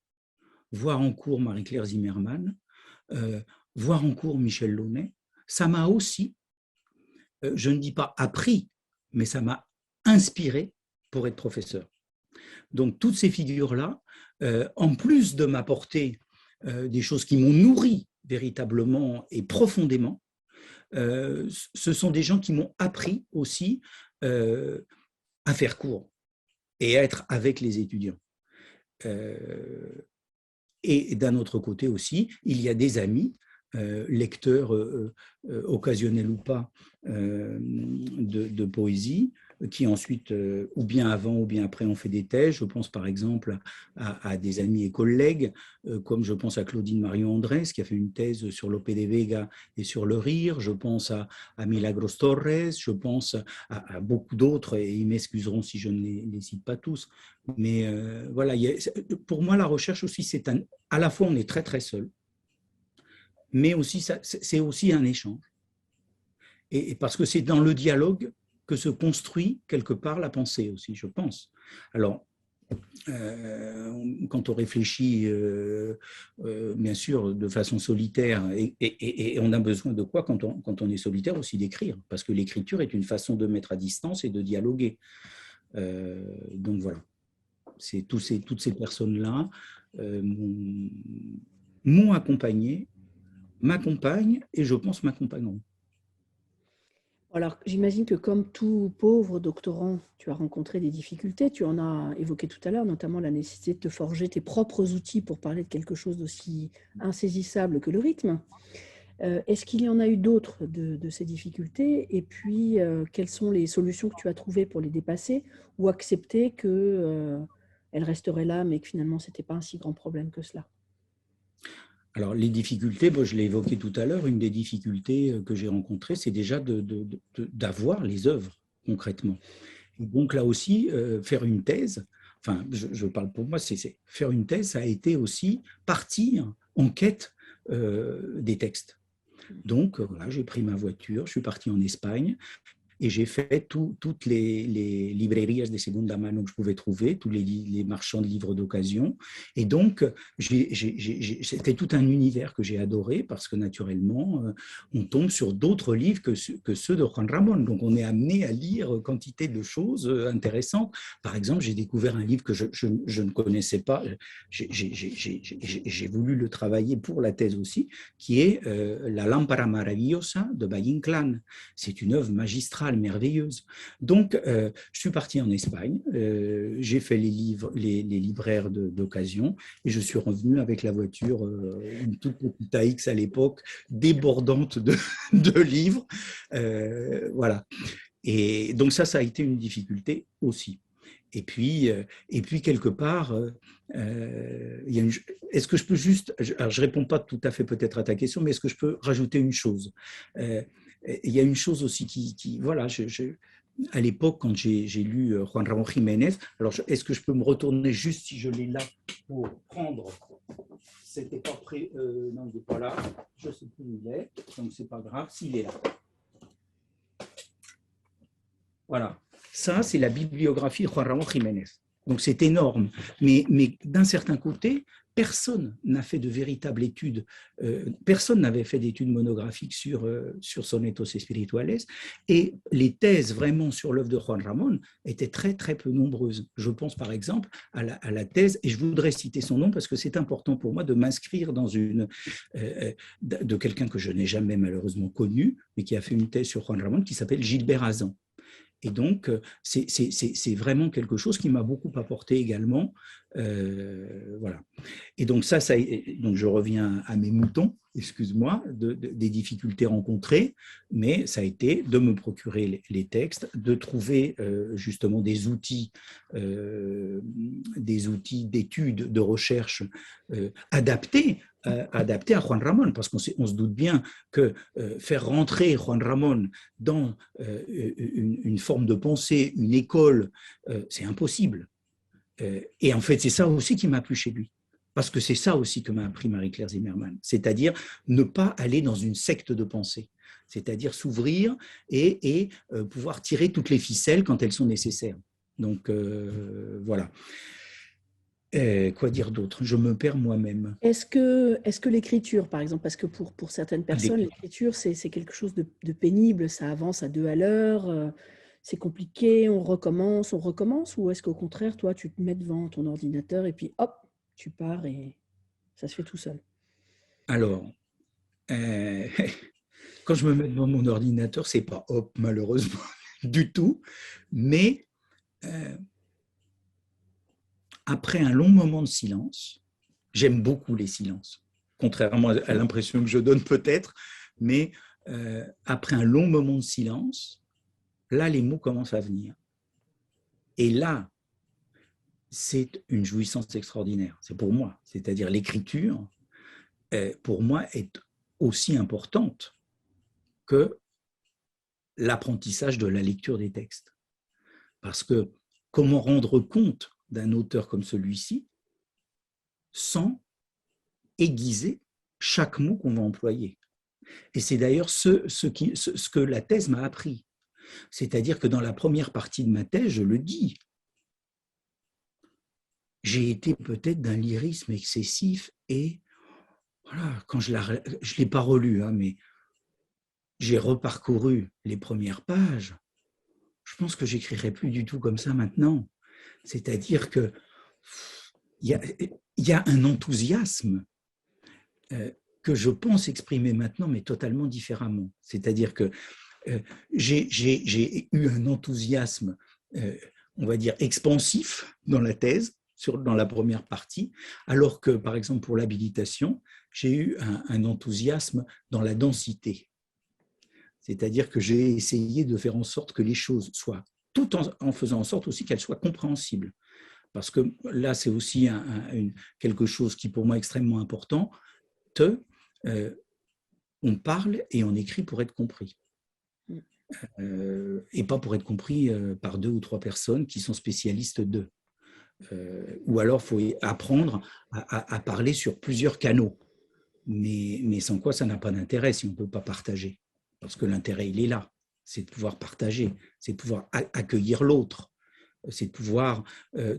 voir en cours Marie-Claire Zimmermann, euh, voir en cours Michel Launay, ça m'a aussi, je ne dis pas appris, mais ça m'a inspiré pour être professeur. Donc toutes ces figures-là, en plus de m'apporter des choses qui m'ont nourri véritablement et profondément, ce sont des gens qui m'ont appris aussi à faire cours et à être avec les étudiants. Et d'un autre côté aussi, il y a des amis, lecteurs occasionnels ou pas, de poésie, qui ensuite, ou bien avant ou bien après, ont fait des thèses. Je pense par exemple à des amis et collègues, comme je pense à Claudine Marion Andrés, qui a fait une thèse sur Lope de Vega et sur le rire. Je pense à Milagros Torres, je pense à beaucoup d'autres, et ils m'excuseront si je ne les cite pas tous. Mais voilà, pour moi, la recherche aussi, à la fois, on est très très seul, mais aussi c'est aussi un échange. Et parce que c'est dans le dialogue que se construit quelque part la pensée aussi, je pense. Alors, quand on réfléchit, bien sûr, de façon solitaire, et on a besoin de quoi quand on est solitaire aussi d'écrire, parce que l'écriture est une façon de mettre à distance et de dialoguer. Donc voilà, c'est toutes ces personnes-là m'ont accompagné, m'accompagnent et je pense m'accompagneront.
Alors, j'imagine que comme tout pauvre doctorant, tu as rencontré des difficultés. Tu en as évoqué tout à l'heure, notamment la nécessité de te forger tes propres outils pour parler de quelque chose d'aussi insaisissable que le rythme. Est-ce qu'il y en a eu d'autres de ces difficultés? Et puis, quelles sont les solutions que tu as trouvées pour les dépasser ou accepter qu'elles resteraient là, mais que finalement, ce n'était pas un si grand problème que cela?
Alors, les difficultés, je l'ai évoqué tout à l'heure, une des difficultés que j'ai rencontrées, c'est déjà d'avoir les œuvres concrètement. Et donc là aussi, faire une thèse, enfin, je parle pour moi, c'est faire une thèse, ça a été aussi partir en quête des textes. Donc, voilà, j'ai pris ma voiture, je suis parti en Espagne, et j'ai fait toutes les librairies de segunda mano que je pouvais trouver, tous les marchands de livres d'occasion. Et donc, c'était tout un univers que j'ai adoré parce que naturellement, on tombe sur d'autres livres que ceux de Juan Ramón. Donc, on est amené à lire quantité de choses intéressantes. Par exemple, j'ai découvert un livre que je ne connaissais pas. J'ai voulu le travailler pour la thèse aussi, qui est La Lámpara Maravillosa de Valle Inclán. C'est une œuvre magistrale merveilleuse. Donc, je suis parti en Espagne, j'ai fait les libraires d'occasion et je suis revenu avec la voiture, une toute petite AX à l'époque, débordante de livres. Voilà. Et donc ça a été une difficulté aussi. Et puis quelque part, est-ce que je peux juste, alors je ne réponds pas tout à fait peut-être à ta question, mais est-ce que je peux rajouter une chose? Il y a une chose aussi voilà, à l'époque, quand j'ai lu Juan Ramón Jiménez, alors est-ce que je peux me retourner juste si je l'ai là pour prendre? C'était pas prêt, non, il n'est pas là, je ne sais plus où il est, donc c'est pas grave, s'il est là. Voilà, ça c'est la bibliographie de Juan Ramón Jiménez. Donc c'est énorme, mais d'un certain côté, personne n'a fait de véritable étude, personne n'avait fait d'études monographiques sur Sonetos Espirituales, et les thèses vraiment sur l'œuvre de Juan Ramón étaient très, très peu nombreuses. Je pense par exemple à la thèse, et je voudrais citer son nom parce que c'est important pour moi de m'inscrire dans de quelqu'un que je n'ai jamais malheureusement connu, mais qui a fait une thèse sur Juan Ramón qui s'appelle Gilbert Hazan. Et donc, c'est vraiment quelque chose qui m'a beaucoup apporté également. Voilà. Et donc, donc je reviens à mes moutons, excuse-moi, des difficultés rencontrées, mais ça a été de me procurer les textes, de trouver justement des outils d'études, de recherche adaptés à Juan Ramón, parce qu'on se doute bien que faire rentrer Juan Ramón dans une forme de pensée, une école, c'est impossible. Et en fait, c'est ça aussi qui m'a plu chez lui. Parce que c'est ça aussi que m'a appris Marie-Claire Zimmermann, c'est-à-dire ne pas aller dans une secte de pensée, c'est-à-dire s'ouvrir et pouvoir tirer toutes les ficelles quand elles sont nécessaires. Donc, voilà. Quoi dire d'autre? Je me perds moi-même.
Est-ce que l'écriture, par exemple, parce que pour certaines personnes, l'écriture, c'est quelque chose de pénible, ça avance à deux à l'heure, c'est compliqué, on recommence, ou est-ce qu'au contraire, toi, tu te mets devant ton ordinateur et puis hop, tu pars et ça se fait tout seul?
Alors, quand je me mets devant mon ordinateur, c'est pas hop, malheureusement, du tout, mais après un long moment de silence, j'aime beaucoup les silences, contrairement à l'impression que je donne peut-être, mais après un long moment de silence, là, les mots commencent à venir. Et là, c'est une jouissance extraordinaire. C'est pour moi. C'est-à-dire l'écriture, pour moi, est aussi importante que l'apprentissage de la lecture des textes. Parce que comment rendre compte d'un auteur comme celui-ci sans aiguiser chaque mot qu'on va employer? Et c'est d'ailleurs ce que la thèse m'a appris. C'est-à-dire que dans la première partie de ma thèse, je le dis, j'ai été peut-être d'un lyrisme excessif et voilà, quand je ne l'ai pas relu, hein, mais j'ai reparcouru les premières pages, je pense que j'écrirai plus du tout comme ça maintenant. C'est-à-dire que il y a un enthousiasme que je pense exprimer maintenant, mais totalement différemment. C'est-à-dire que j'ai eu un enthousiasme, on va dire, expansif dans la thèse, dans la première partie, alors que, par exemple, pour l'habilitation, j'ai eu un enthousiasme dans la densité. C'est-à-dire que j'ai essayé de faire en sorte que les choses soient, tout en faisant en sorte aussi qu'elles soient compréhensibles. Parce que là, c'est aussi quelque chose qui, pour moi, est extrêmement important. On parle et on écrit pour être compris. Et pas pour être compris par 2 ou 3 personnes qui sont spécialistes d'eux. Ou alors, il faut apprendre à parler sur plusieurs canaux. Mais sans quoi, ça n'a pas d'intérêt si on ne peut pas partager. Parce que l'intérêt, il est là. C'est de pouvoir partager, c'est de pouvoir accueillir l'autre, c'est de pouvoir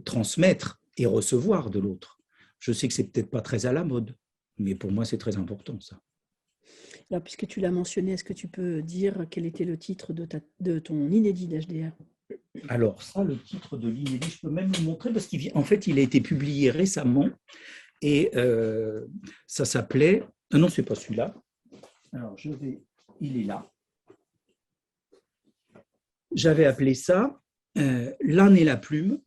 transmettre et recevoir de l'autre. Je sais que ce n'est peut-être pas très à la mode, mais pour moi, c'est très important, ça.
Alors, puisque tu l'as mentionné, est-ce que tu peux dire quel était le titre de ton inédit d'HDR?
Alors, ça, le titre de l'inédit, je peux même le montrer parce qu'en fait, il a été publié récemment et ça s'appelait… Ah non, ce n'est pas celui-là. Alors, il est là. J'avais appelé ça L'âne et la plume,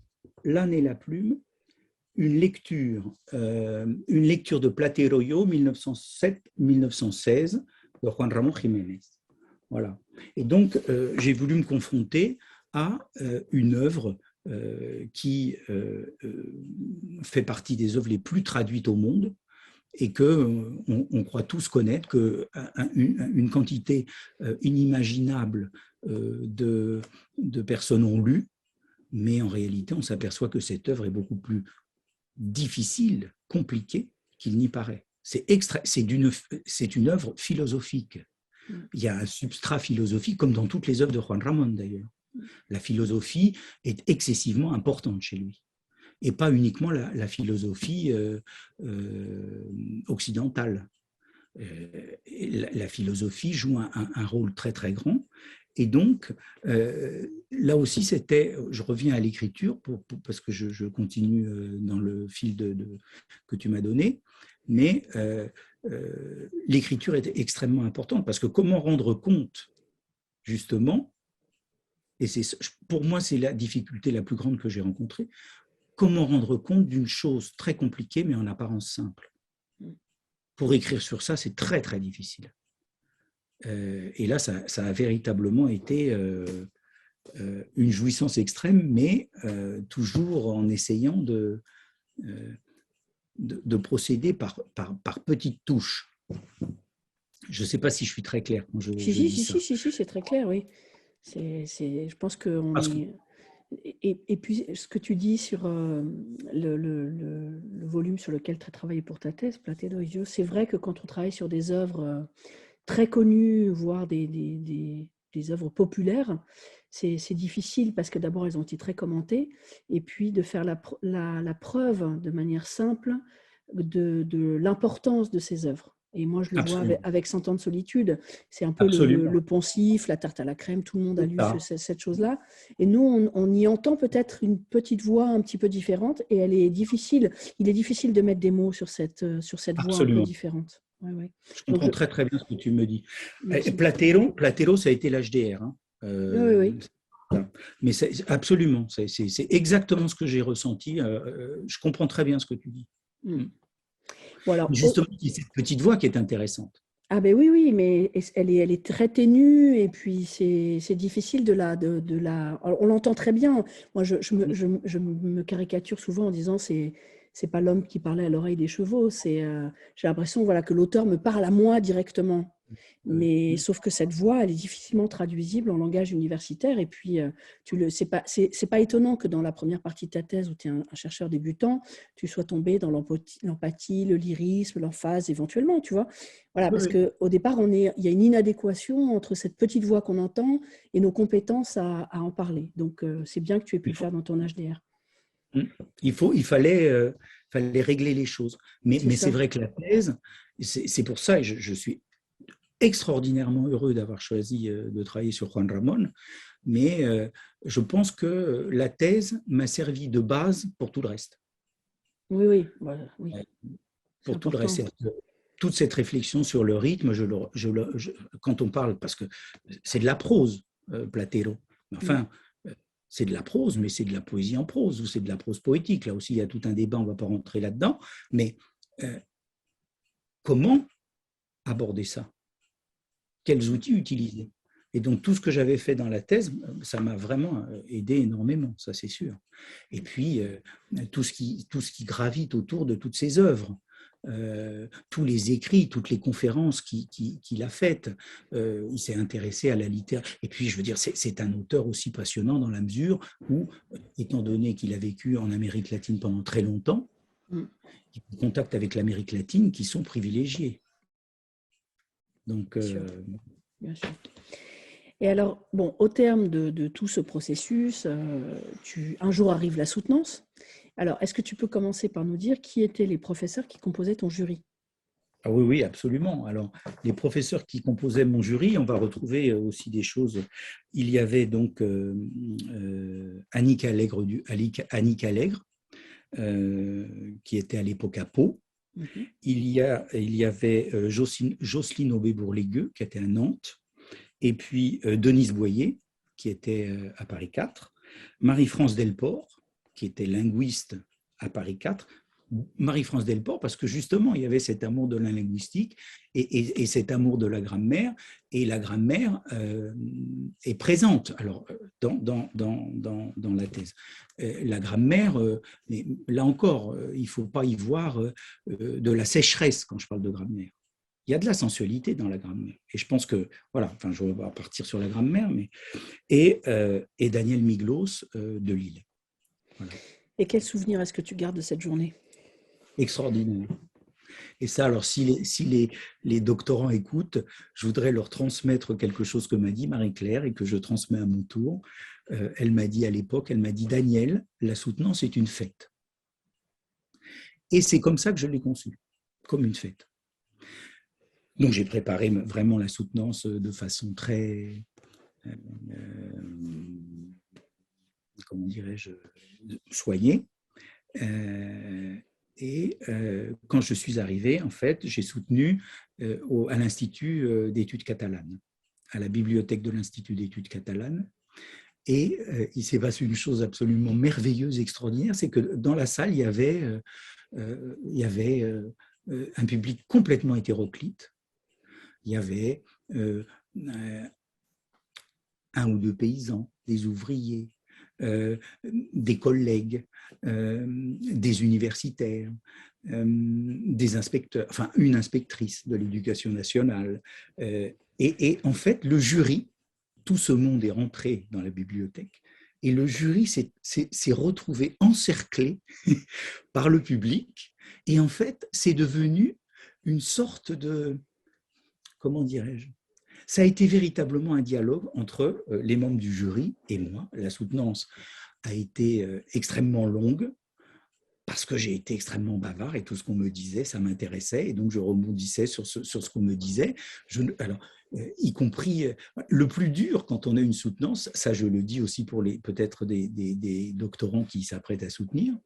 une lecture de Plateroyo 1907-1916 de Juan Ramón Jiménez. Voilà. Et donc, j'ai voulu me confronter à une œuvre qui fait partie des œuvres les plus traduites au monde et qu'on croit tous connaître, qu'une quantité inimaginable de personnes ont lu, mais en réalité, on s'aperçoit que cette œuvre est beaucoup plus difficile, compliquée qu'il n'y paraît. C'est une œuvre philosophique. Il y a un substrat philosophique, comme dans toutes les œuvres de Juan Ramón d'ailleurs. La philosophie est excessivement importante chez lui. et pas uniquement la philosophie occidentale. La philosophie joue un rôle très très grand. Et donc, là aussi, je reviens à l'écriture parce que je continue dans le fil que tu m'as donné, mais l'écriture est extrêmement importante parce que comment rendre compte, justement, et pour moi, c'est la difficulté la plus grande que j'ai rencontrée, comment rendre compte d'une chose très compliquée mais en apparence simple. Pour écrire sur ça, c'est très très difficile. Et là, ça a véritablement été une jouissance extrême, mais toujours en essayant de procéder par petites touches. Je ne sais pas si je suis très clair quand je dis ça.
Si, c'est très clair, oui. Je pense qu'on est... Et puis, ce que tu dis sur le volume sur lequel tu as travaillé pour ta thèse, Platedo Idiot, c'est vrai que quand on travaille sur des œuvres très connues, voire des œuvres populaires, c'est difficile parce que d'abord, elles ont été très commentées, et puis de faire la preuve de manière simple de l'importance de ces œuvres. Et moi, je le vois avec 100 ans de solitude. C'est un peu le poncif, la tarte à la crème, tout le monde a lu cette chose-là. Et nous, on y entend peut-être une petite voix un petit peu différente et elle est difficile. Il est difficile de mettre des mots sur cette voix un peu différente. Ouais.
Je comprends très très bien ce que tu me dis. Platero, ça a été l'HDR. Hein.
Oui.
Mais absolument, c'est exactement ce que j'ai ressenti. Je comprends très bien ce que tu dis.
Bon, alors,
justement, c'est cette petite voix qui est intéressante.
Ah ben oui, mais elle est très ténue et puis c'est difficile de la... On l'entend très bien. Moi, je me caricature souvent en disant c'est pas l'homme qui parlait à l'oreille des chevaux. J'ai l'impression que l'auteur me parle à moi directement. Mais sauf que cette voix, elle est difficilement traduisible en langage universitaire. Et puis, c'est pas étonnant que dans la première partie de ta thèse, où tu es un chercheur débutant, tu sois tombé dans l'empathie, le lyrisme, l'emphase éventuellement, tu vois. Voilà, parce qu'au départ, il y a une inadéquation entre cette petite voix qu'on entend et nos compétences à en parler. Donc, c'est bien que tu aies pu le faire dans ton HDR.
Il fallait régler les choses. Mais c'est vrai que la thèse, c'est pour ça, et je suis extraordinairement heureux d'avoir choisi de travailler sur Juan Ramón, mais je pense que la thèse m'a servi de base pour tout le reste.
Oui.
Pour tout le reste. Toute cette réflexion sur le rythme, quand on parle, parce que c'est de la prose, Platero, enfin, c'est de la prose, mais c'est de la poésie en prose, ou c'est de la prose poétique. Là aussi, il y a tout un débat, on ne va pas rentrer là-dedans, mais comment aborder ça? Quels outils utiliser? Et donc, tout ce que j'avais fait dans la thèse, ça m'a vraiment aidé énormément, ça c'est sûr. Et puis, tout ce qui gravite autour de toutes ces œuvres, tous les écrits, toutes les conférences qu'il a faites, il s'est intéressé à la littérature. Et puis, je veux dire, c'est un auteur aussi passionnant dans la mesure où, étant donné qu'il a vécu en Amérique latine pendant très longtemps, il a contact avec l'Amérique latine qui sont privilégiés. Donc,
bien sûr. Et alors, bon, au terme de tout ce processus, un jour arrive la soutenance. Alors, est-ce que tu peux commencer par nous dire qui étaient les professeurs qui composaient ton jury?
Ah oui, absolument. Alors, les professeurs qui composaient mon jury, on va retrouver aussi des choses. Il y avait donc Annick Allègre, qui était à l'époque à Pau. Il y avait Jocelyne Aubé-Bourlégueux, qui était à Nantes. Et puis Denise Boyer, qui était à Paris 4. Marie-France Delport, qui était linguiste à Paris 4. Marie-France Delport, parce que justement, il y avait cet amour de la linguistique et cet amour de la grammaire. Et la grammaire est présente alors, dans la thèse. La grammaire, là encore, il ne faut pas y voir de la sécheresse quand je parle de grammaire. Il y a de la sensualité dans la grammaire. Et je pense que, voilà, enfin, je vais partir sur la grammaire, et Daniel Miglos de Lille. Voilà.
Et quel souvenir est-ce que tu gardes de cette journée?
Extraordinaire. Et ça, alors, si les doctorants écoutent, je voudrais leur transmettre quelque chose que m'a dit Marie-Claire et que je transmets à mon tour. Elle m'a dit à l'époque, Daniel, la soutenance est une fête. Et c'est comme ça que je l'ai conçu, comme une fête. Donc j'ai préparé vraiment la soutenance de façon très, comment dirais-je, soignée. Et quand je suis arrivé, en fait, j'ai soutenu à l'Institut d'études catalanes, à la bibliothèque de l'Institut d'études catalanes. Et il s'est passé une chose absolument merveilleuse, extraordinaire, c'est que dans la salle, il y avait un public complètement hétéroclite. Il y avait un ou deux paysans, des ouvriers, des collègues, des universitaires, des inspecteurs, enfin une inspectrice de l'éducation nationale. Et en fait, le jury, tout ce monde est rentré dans la bibliothèque et le jury s'est retrouvé encerclé par le public. Et en fait, c'est devenu une sorte de, comment dirais-je, ça a été véritablement un dialogue entre les membres du jury et moi. La soutenance a été extrêmement longue parce que j'ai été extrêmement bavard et tout ce qu'on me disait, ça m'intéressait. Et donc, je rebondissais sur ce qu'on me disait. Y compris le plus dur quand on a une soutenance, ça je le dis aussi pour peut-être des doctorants qui s'apprêtent à soutenir,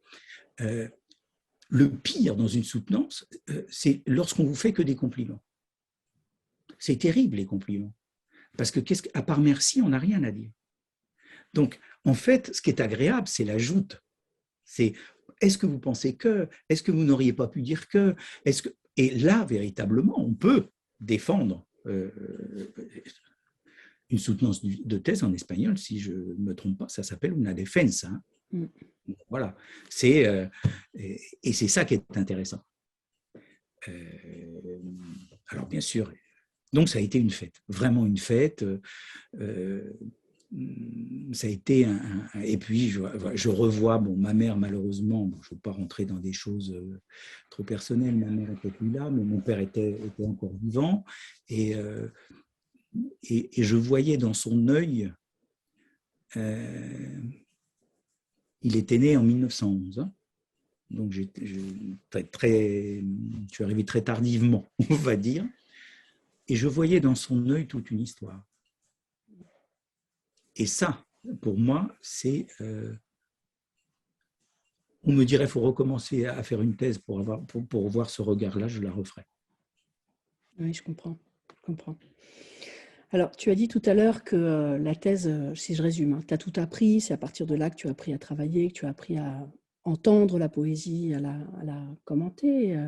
le pire dans une soutenance, c'est lorsqu'on vous fait que des compliments. C'est terrible les compliments, parce que à part merci, on n'a rien à dire. Donc, en fait, ce qui est agréable, c'est la joute. C'est est-ce que vous pensez que, est-ce que vous n'auriez pas pu dire que, et là, véritablement, on peut défendre une soutenance de thèse en espagnol, si je ne me trompe pas, ça s'appelle una defensa. Hein. Voilà. Et c'est ça qui est intéressant. Alors, bien sûr, donc ça a été une fête, vraiment une fête. Ça a été et puis je revois ma mère, malheureusement, je ne veux pas rentrer dans des choses trop personnelles, ma mère n'était plus là, mais mon père était encore vivant, et je voyais dans son œil, il était né en 1911, hein, donc je suis arrivé très tardivement, on va dire, et je voyais dans son œil toute une histoire. Et ça, pour moi, c'est... on me dirait qu'il faut recommencer à faire une thèse pour voir ce regard-là, je la referai.
Oui, je comprends. Alors, tu as dit tout à l'heure que la thèse, si je résume, hein, tu as tout appris, c'est à partir de là que tu as appris à travailler, que tu as appris à entendre la poésie, à la commenter.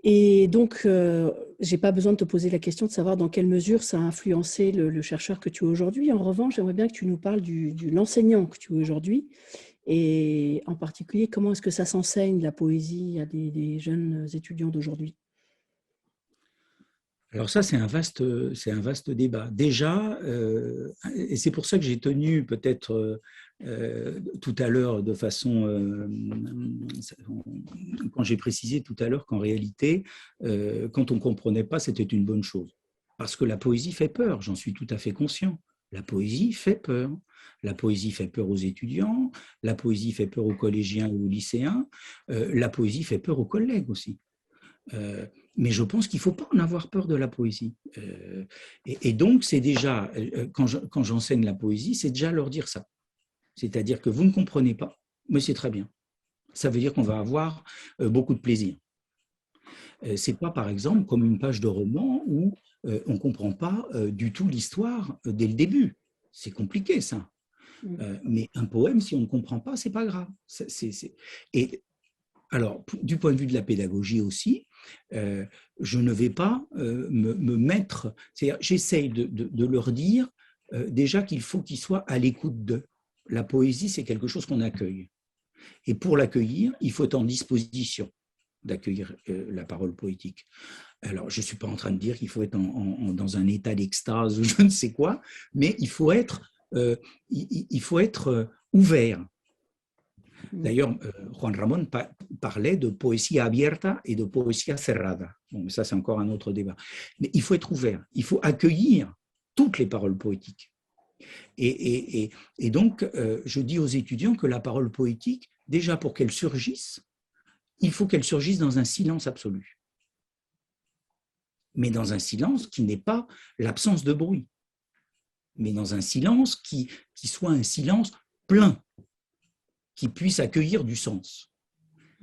Et donc, je n'ai pas besoin de te poser la question de savoir dans quelle mesure ça a influencé le chercheur que tu es aujourd'hui. En revanche, j'aimerais bien que tu nous parles de l'enseignant que tu es aujourd'hui. Et en particulier, comment est-ce que ça s'enseigne, la poésie, à des jeunes étudiants d'aujourd'hui?
Alors ça, c'est un vaste débat. Déjà, et c'est pour ça que j'ai tenu peut-être tout à l'heure de façon, quand j'ai précisé tout à l'heure qu'en réalité, quand on ne comprenait pas, c'était une bonne chose. Parce que la poésie fait peur, j'en suis tout à fait conscient. La poésie fait peur. La poésie fait peur aux étudiants, la poésie fait peur aux collégiens et aux lycéens, la poésie fait peur aux collègues aussi. Mais je pense qu'il ne faut pas en avoir peur de la poésie. Et donc, c'est déjà, quand j'enseigne la poésie, c'est déjà leur dire ça. C'est-à-dire que vous ne comprenez pas, mais c'est très bien. Ça veut dire qu'on va avoir beaucoup de plaisir. Ce n'est pas, par exemple, comme une page de roman où on ne comprend pas du tout l'histoire dès le début. C'est compliqué, ça. Mais un poème, si on ne comprend pas, ce n'est pas grave. Et alors, du point de vue de la pédagogie aussi, je ne vais pas me mettre... C'est-à-dire, j'essaye de leur dire déjà qu'il faut qu'ils soient à l'écoute d'eux. La poésie, c'est quelque chose qu'on accueille. Et pour l'accueillir, il faut être en disposition d'accueillir la parole poétique. Alors, je ne suis pas en train de dire qu'il faut être dans un état d'extase ou je ne sais quoi, mais il faut être ouvert. D'ailleurs, Juan Ramón parlait de poesía abierta et de poesía cerrada. Bon, mais ça, c'est encore un autre débat. Mais il faut être ouvert, il faut accueillir toutes les paroles poétiques. Et donc, je dis aux étudiants que la parole poétique, déjà pour qu'elle surgisse, il faut qu'elle surgisse dans un silence absolu. Mais dans un silence qui n'est pas l'absence de bruit, mais dans un silence qui soit un silence plein, qui puisse accueillir du sens.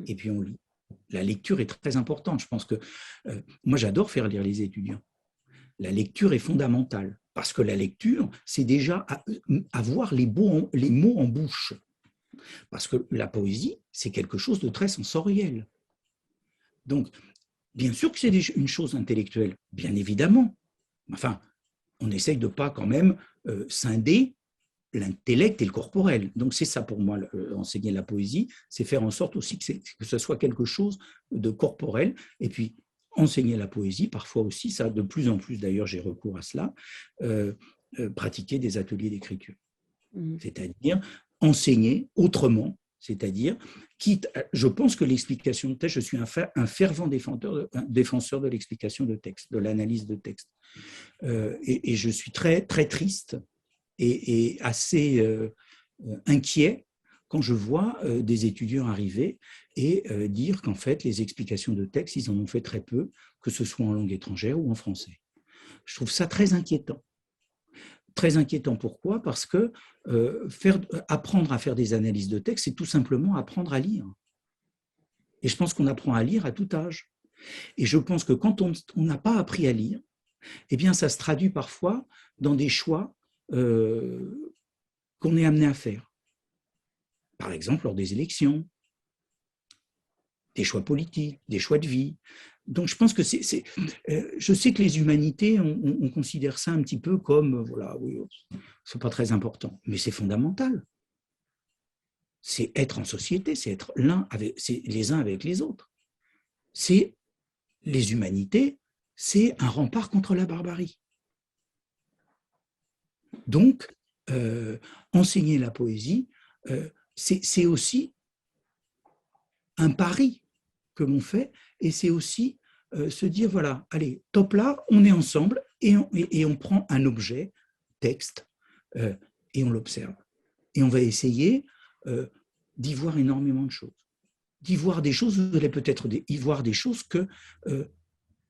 Et puis on lit. La lecture est très importante. Je pense que moi, j'adore faire lire les étudiants. La lecture est fondamentale, parce que la lecture, c'est déjà avoir les mots en bouche. Parce que la poésie, c'est quelque chose de très sensoriel. Donc, bien sûr que c'est une chose intellectuelle, bien évidemment. Enfin, on essaye de ne pas quand même scinder l'intellect et le corporel. Donc c'est ça pour moi, enseigner la poésie, c'est faire en sorte aussi que ce soit quelque chose de corporel. Et puis enseigner la poésie, parfois aussi, ça de plus en plus d'ailleurs j'ai recours à cela, pratiquer des ateliers d'écriture. C'est-à-dire enseigner autrement, c'est-à-dire, je pense que l'explication de texte, je suis un fervent défenseur de l'explication de texte, de l'analyse de texte. Et je suis très, très triste et assez inquiet quand je vois des étudiants arriver et dire qu'en fait, les explications de texte, ils en ont fait très peu, que ce soit en langue étrangère ou en français. Je trouve ça très inquiétant. Très inquiétant, pourquoi? Parce que apprendre à faire des analyses de texte, c'est tout simplement apprendre à lire. Et je pense qu'on apprend à lire à tout âge. Et je pense que quand on n'a pas appris à lire, eh bien, ça se traduit parfois dans des choix qu'on est amené à faire. Par exemple, lors des élections, des choix politiques, des choix de vie. Donc, je pense que je sais que les humanités, on considère ça un petit peu comme, voilà, oui, c'est pas très important, mais c'est fondamental. C'est être en société, c'est être les uns avec les autres. C'est les humanités, c'est un rempart contre la barbarie. Donc, enseigner la poésie, c'est aussi un pari que l'on fait, et c'est aussi se dire, voilà, allez, top là, on est ensemble, et on prend un objet, texte, et on l'observe. Et on va essayer d'y voir énormément de choses. D'y voir des choses, vous allez peut-être y voir des choses que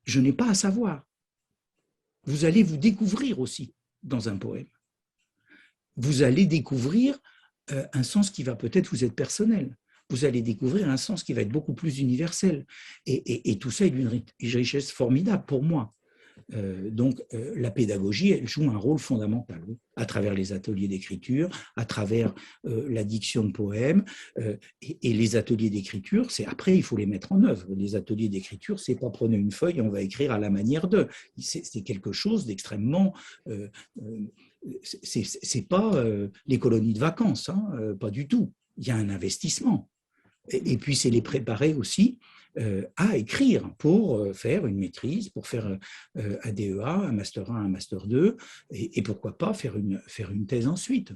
je n'ai pas à savoir. Vous allez vous découvrir aussi dans un poème. Vous allez découvrir un sens qui va peut-être vous être personnel. Vous allez découvrir un sens qui va être beaucoup plus universel. Et tout ça est d'une richesse formidable pour moi. Donc, la pédagogie, elle joue un rôle fondamental, oui, à travers les ateliers d'écriture, à travers la diction de poèmes. Et les ateliers d'écriture, c'est après, il faut les mettre en œuvre. Les ateliers d'écriture, c'est pas prenez une feuille et on va écrire à la manière d'eux. C'est quelque chose d'extrêmement... c'est pas les colonies de vacances, hein, pas du tout. Il y a un investissement. Et puis, c'est les préparer aussi à écrire pour faire une maîtrise, pour faire un DEA, un Master 1, un Master 2, et pourquoi pas faire une thèse ensuite.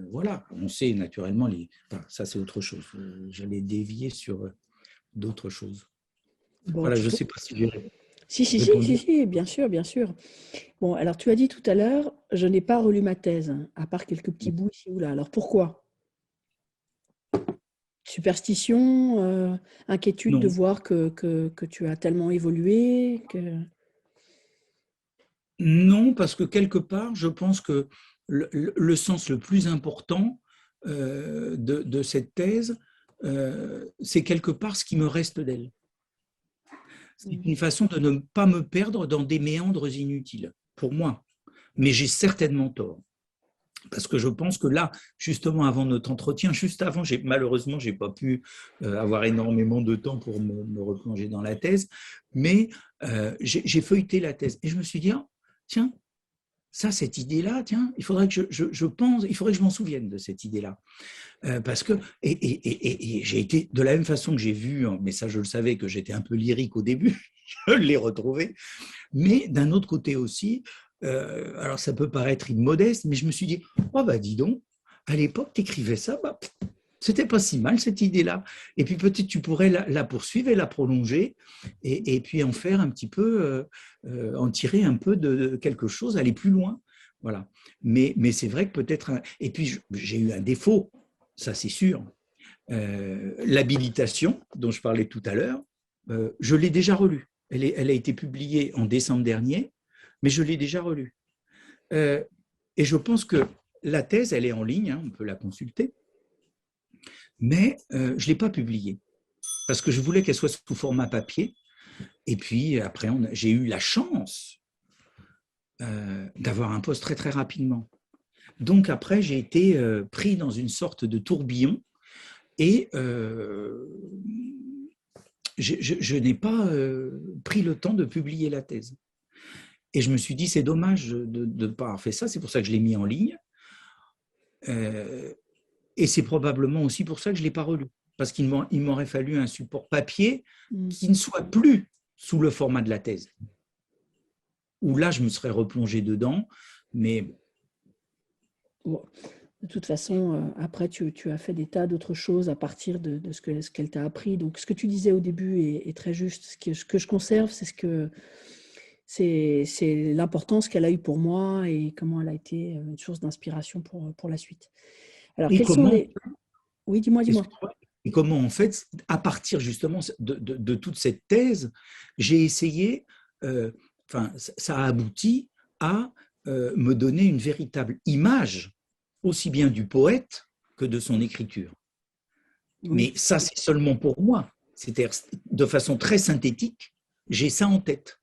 Voilà, on sait naturellement, enfin, ça c'est autre chose. J'allais dévier sur d'autres choses.
Bon,
voilà, je ne sais pas si j'ai répondu.
Si, bien sûr, bien sûr. Bon, alors tu as dit tout à l'heure, je n'ai pas relu ma thèse, hein, à part quelques petits bouts ici ou là. Alors pourquoi? Superstition, inquiétude
Non.
de voir que tu as tellement évolué que...
Non, parce que quelque part, je pense que le sens le plus important de cette thèse, c'est quelque part ce qui me reste d'elle. C'est une façon de ne pas me perdre dans des méandres inutiles, pour moi. Mais j'ai certainement tort. Parce que je pense que là, justement, avant notre entretien, juste avant, malheureusement, je n'ai pas pu avoir énormément de temps pour me replonger dans la thèse, mais j'ai feuilleté la thèse et je me suis dit, ah, tiens, ça, cette idée-là, tiens, il faudrait que je pense, il faudrait que je m'en souvienne de cette idée-là. Parce que, et j'ai été, de la même façon que j'ai vu, mais ça je le savais, que j'étais un peu lyrique au début, je l'ai retrouvé, mais d'un autre côté aussi, alors ça peut paraître immodeste, mais je me suis dit, oh bah dis donc, à l'époque, tu écrivais ça, bah, c'était pas si mal cette idée-là. Et puis peut-être tu pourrais la poursuivre et la prolonger, et puis en faire un petit peu, en tirer un peu de quelque chose, aller plus loin. Voilà. Mais c'est vrai que peut-être... Et puis j'ai eu un défaut, ça c'est sûr, L'habilitation, dont je parlais tout à l'heure, je l'ai déjà relue. Elle a été publiée en décembre dernier, mais je l'ai déjà relue. Et je pense que la thèse, elle est en ligne, hein, on peut la consulter, mais je ne l'ai pas publiée parce que je voulais qu'elle soit sous format papier. Et puis après, j'ai eu la chance d'avoir un poste très très rapidement. Donc après, j'ai été pris dans une sorte de tourbillon et je n'ai pas pris le temps de publier la thèse. Et je me suis dit, c'est dommage de ne pas avoir fait ça, c'est pour ça que je l'ai mis en ligne. Et c'est probablement aussi pour ça que je ne l'ai pas relu, parce qu'il m'aurait fallu un support papier qui ne soit plus sous le format de la thèse. Où là, je me serais replongé dedans, mais...
Bon. De toute façon, après, tu as fait des tas d'autres choses à partir de ce qu'elle t'a appris. Donc, ce que tu disais au début est très juste. Ce que je conserve, c'est l'importance qu'elle a eue pour moi et comment elle a été une source d'inspiration pour la suite. Alors, quels sont les... Oui, dis-moi.
Et comment, en fait, à partir justement de toute cette thèse, j'ai essayé, ça a abouti à me donner une véritable image aussi bien du poète que de son écriture. Oui. Mais ça, c'est seulement pour moi. C'est-à-dire, de façon très synthétique, j'ai ça en tête,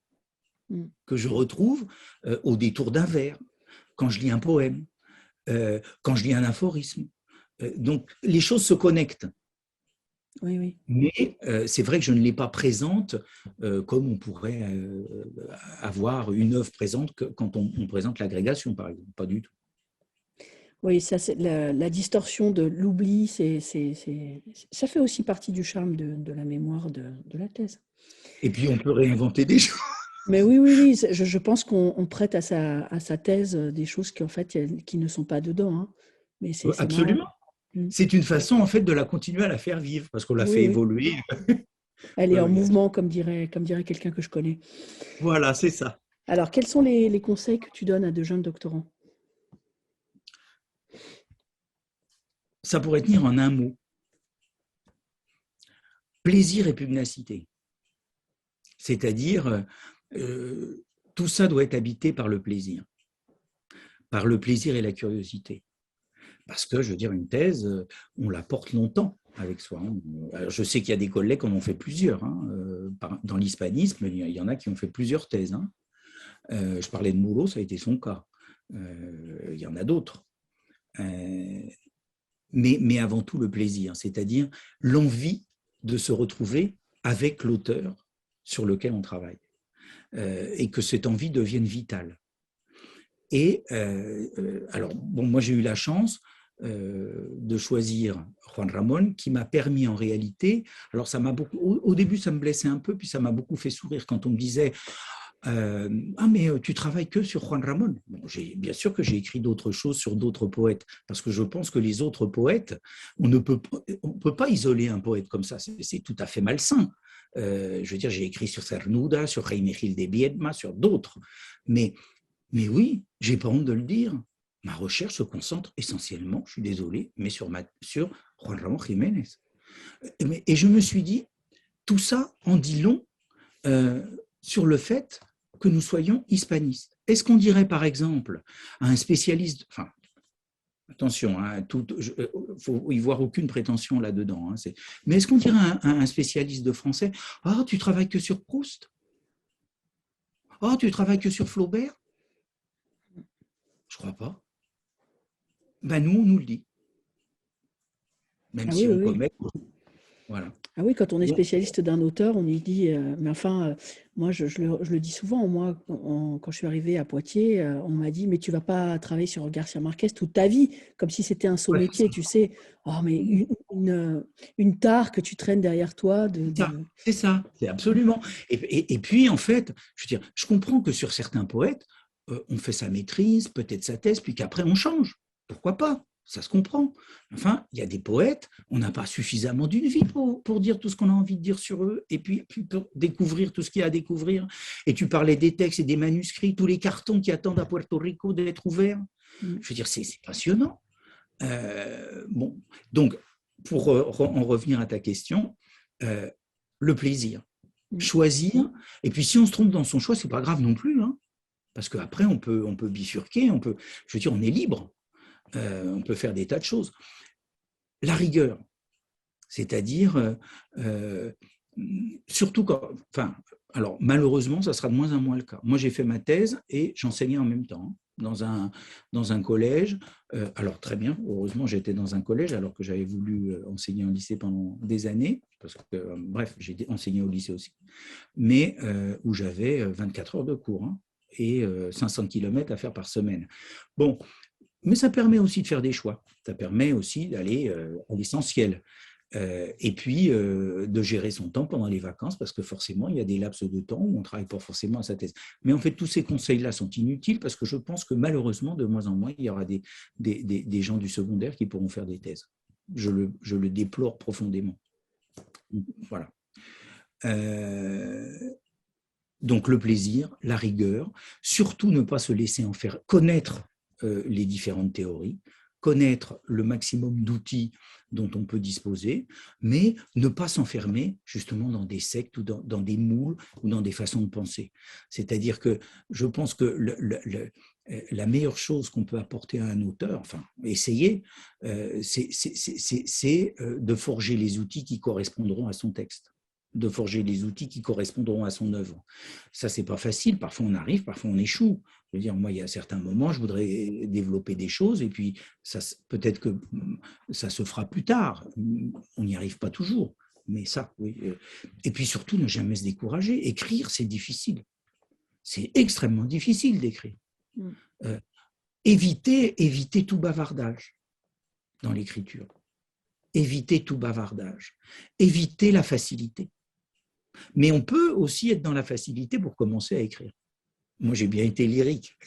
que je retrouve au détour d'un vers, quand je lis un poème, quand je lis un aphorisme. Donc, les choses se connectent.
Oui.
Mais c'est vrai que je ne l'ai pas présente comme on pourrait avoir une œuvre présente quand on présente l'agrégation, par exemple. Pas du tout.
Oui, ça, c'est la distorsion de l'oubli, ça fait aussi partie du charme de la mémoire de la thèse.
Et puis, on peut réinventer des choses.
Mais oui, je pense qu'on prête à sa thèse des choses qui, en fait, qui ne sont pas dedans. Hein. Mais c'est
absolument. C'est une façon, en fait, de la continuer à la faire vivre, parce qu'on l'a fait évoluer.
Elle est en mouvement, comme dirait quelqu'un que je connais.
Voilà, c'est ça.
Alors, quels sont les conseils que tu donnes à de jeunes doctorants ?
Ça pourrait tenir en un mot. Plaisir et pugnacité. C'est-à-dire, tout ça doit être habité par le plaisir et la curiosité. Parce que, je veux dire, une thèse, on la porte longtemps avec soi. Alors, je sais qu'il y a des collègues qui en ont fait plusieurs. Dans l'hispanisme, il y en a qui ont fait plusieurs thèses. Je parlais de Muro, ça a été son cas. Il y en a d'autres. Mais avant tout, le plaisir, c'est-à-dire l'envie de se retrouver avec l'auteur sur lequel on travaille. Et que cette envie devienne vitale. Et alors, bon, moi j'ai eu la chance de choisir Juan Ramón, qui m'a permis en réalité, alors ça m'a beaucoup, au début ça me blessait un peu, puis ça m'a beaucoup fait sourire quand on me disait ah mais tu travailles que sur Juan Ramón. Bon, bien sûr que j'ai écrit d'autres choses sur d'autres poètes, parce que je pense que les autres poètes, on ne peut pas isoler un poète comme ça, c'est tout à fait malsain. Je veux dire, j'ai écrit sur Cernuda, sur Jaime Gil de Biedma, sur d'autres, mais oui, j'ai pas honte de le dire. Ma recherche se concentre essentiellement, je suis désolé, mais sur Juan Ramón Jiménez. Et je me suis dit, tout ça en dit long sur le fait que nous soyons hispanistes. Est-ce qu'on dirait par exemple à un spécialiste, enfin, attention, il ne faut y voir aucune prétention là-dedans, mais est-ce qu'on dirait à un spécialiste de français, ah, tu travailles que sur Proust? Ah, tu travailles que sur Flaubert? Je ne crois pas. Ben nous, on nous le dit. Même si on commet. Voilà.
Ah oui, quand on est spécialiste d'un auteur, on lui dit, mais enfin, moi je le dis souvent, moi, quand je suis arrivée à Poitiers, on m'a dit, mais tu ne vas pas travailler sur Garcia Marquez toute ta vie, comme si c'était un saut métier, tu sais. Oh, mais une tare que tu traînes derrière toi.
C'est ça, c'est absolument. Et puis, en fait, je veux dire, je comprends que sur certains poètes, on fait sa maîtrise, peut-être sa thèse, puis qu'après on change. Pourquoi pas? Ça se comprend. Enfin, il y a des poètes, on n'a pas suffisamment d'une vie pour dire tout ce qu'on a envie de dire sur eux, et puis pour découvrir tout ce qu'il y a à découvrir. Et tu parlais des textes et des manuscrits, tous les cartons qui attendent à Puerto Rico d'être ouverts. Je veux dire, c'est passionnant. Bon, donc, pour en revenir à ta question, le plaisir. Choisir. Et puis, si on se trompe dans son choix, ce n'est pas grave non plus. Hein, parce qu'après, on peut bifurquer. Je veux dire, on est libre. On peut faire des tas de choses. La rigueur, c'est-à-dire, surtout quand. Enfin, alors, malheureusement, ça sera de moins en moins le cas. Moi, j'ai fait ma thèse et j'enseignais en même temps. Dans un collège. Alors très bien, heureusement j'étais dans un collège alors que j'avais voulu enseigner en lycée pendant des années, parce que bref, j'ai enseigné au lycée aussi, mais où j'avais 24 heures de cours hein, et 500 km à faire par semaine. Bon, mais ça permet aussi de faire des choix, ça permet aussi d'aller à l'essentiel. Et puis de gérer son temps pendant les vacances, parce que forcément, il y a des laps de temps où on ne travaille pas forcément à sa thèse. Mais en fait, tous ces conseils-là sont inutiles parce que je pense que malheureusement, de moins en moins, il y aura des gens du secondaire qui pourront faire des thèses. Je le déplore profondément. Voilà. Donc le plaisir, la rigueur, surtout ne pas se laisser en faire, connaître les différentes théories, connaître le maximum d'outils dont on peut disposer, mais ne pas s'enfermer justement dans des sectes ou dans des moules ou dans des façons de penser. C'est-à-dire que je pense que la meilleure chose qu'on peut apporter à un auteur, enfin essayer, c'est de forger les outils qui correspondront à son texte, de forger les outils qui correspondront à son œuvre. Ça, c'est pas facile. Parfois, on arrive, parfois, on échoue. Je veux dire, moi, il y a certains moments, je voudrais développer des choses et puis peut-être que ça se fera plus tard. On n'y arrive pas toujours. Mais ça, oui. Et puis surtout, ne jamais se décourager. Écrire, c'est difficile. C'est extrêmement difficile d'écrire. Éviter tout bavardage dans l'écriture. Éviter tout bavardage. Éviter la facilité. Mais on peut aussi être dans la facilité pour commencer à écrire. Moi, j'ai bien été lyrique.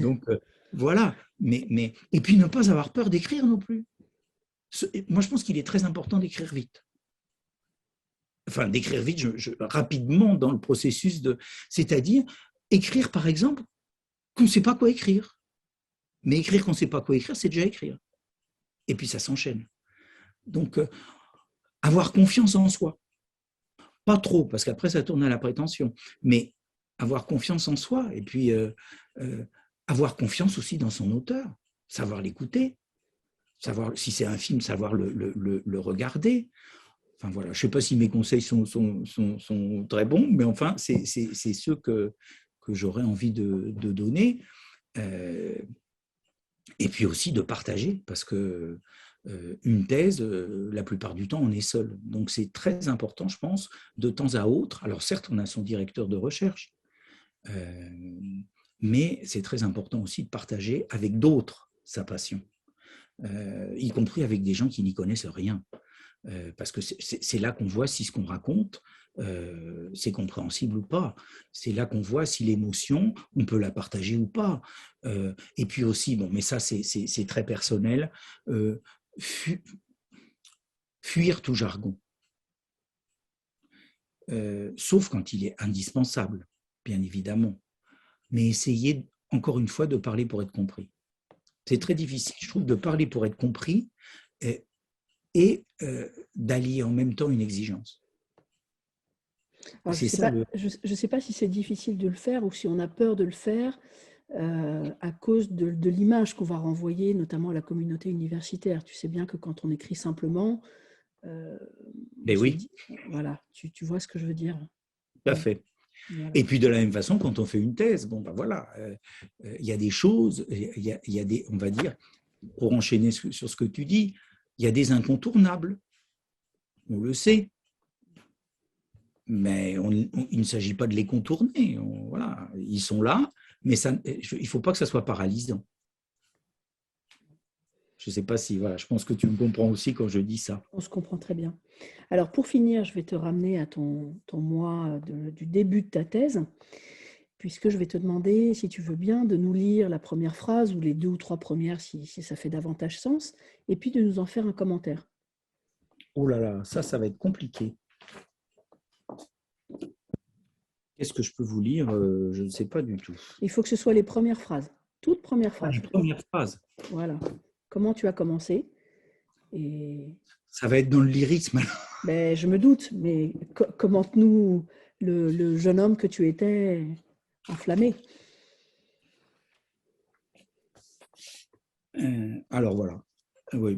Donc, voilà. Et puis, ne pas avoir peur d'écrire non plus. Moi, je pense qu'il est très important d'écrire vite. Enfin, d'écrire vite, rapidement dans le processus c'est-à-dire, écrire, par exemple, qu'on ne sait pas quoi écrire. Mais écrire qu'on ne sait pas quoi écrire, c'est déjà écrire. Et puis, ça s'enchaîne. Donc, avoir confiance en soi. Pas trop, parce qu'après, ça tourne à la prétention. Mais avoir confiance en soi et puis avoir confiance aussi dans son auteur, savoir l'écouter, savoir si c'est un film, savoir le regarder. Enfin voilà, je ne sais pas si mes conseils sont très bons, mais enfin, c'est ceux que j'aurais envie de donner. Et puis aussi de partager, parce que une thèse, la plupart du temps, on est seul. Donc c'est très important, je pense, de temps à autre. Alors certes, on a son directeur de recherche, mais c'est très important aussi de partager avec d'autres sa passion, y compris avec des gens qui n'y connaissent rien. Parce que c'est là qu'on voit si ce qu'on raconte, c'est compréhensible ou pas. C'est là qu'on voit si l'émotion, on peut la partager ou pas. Et puis aussi, bon, mais ça c'est très personnel, fuir tout jargon. Sauf quand il est indispensable, bien évidemment. Mais essayer, encore une fois, de parler pour être compris. C'est très difficile, je trouve, de parler pour être compris et d'allier en même temps une exigence.
Alors, je ne sais pas si c'est difficile de le faire ou si on a peur de le faire à cause de l'image qu'on va renvoyer, notamment à la communauté universitaire. Tu sais bien que quand on écrit simplement,
mais oui.
Voilà, tu vois ce que je veux dire.
Tout à fait. Voilà. Et puis de la même façon, quand on fait une thèse, bon ben voilà, il y a des choses, il y a des, on va dire, pour enchaîner sur ce que tu dis, il y a des incontournables, on le sait, mais il ne s'agit pas de les contourner. Voilà, ils sont là, mais ça, il ne faut pas que ça soit paralysant. Je ne sais pas si, voilà, je pense que tu me comprends aussi quand je dis ça.
On se comprend très bien. Alors, pour finir, je vais te ramener à ton mois du début de ta thèse, puisque je vais te demander, si tu veux bien, de nous lire la première phrase ou les 2 ou 3 premières, si ça fait davantage sens, et puis de nous en faire un commentaire.
Oh là là, ça va être compliqué. Qu'est-ce que je peux vous lire? Je ne sais pas du tout.
Il faut que ce soit les premières phrases, toutes premières phrases.
Les premières phrases.
Voilà. Comment tu as commencé et
Ça va être dans le lyrisme.
Ben, je me doute, mais commente-nous le jeune homme que tu étais enflammé.
Alors voilà. Oui,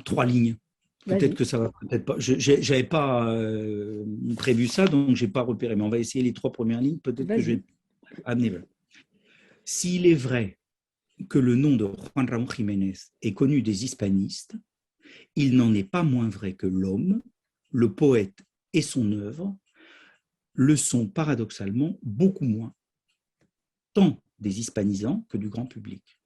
trois lignes. Peut-être
Vas-y.
que ça va, peut-être pas. Je n'avais pas prévu ça, donc je n'ai pas repéré. Mais on va essayer les trois premières lignes. Peut-être que je
Vas-y.
vais amener. S'il est vrai que le nom de Juan Ramón Jiménez est connu des hispanistes, il n'en est pas moins vrai que l'homme, le poète et son œuvre le sont paradoxalement beaucoup moins, tant des hispanisants que du grand public.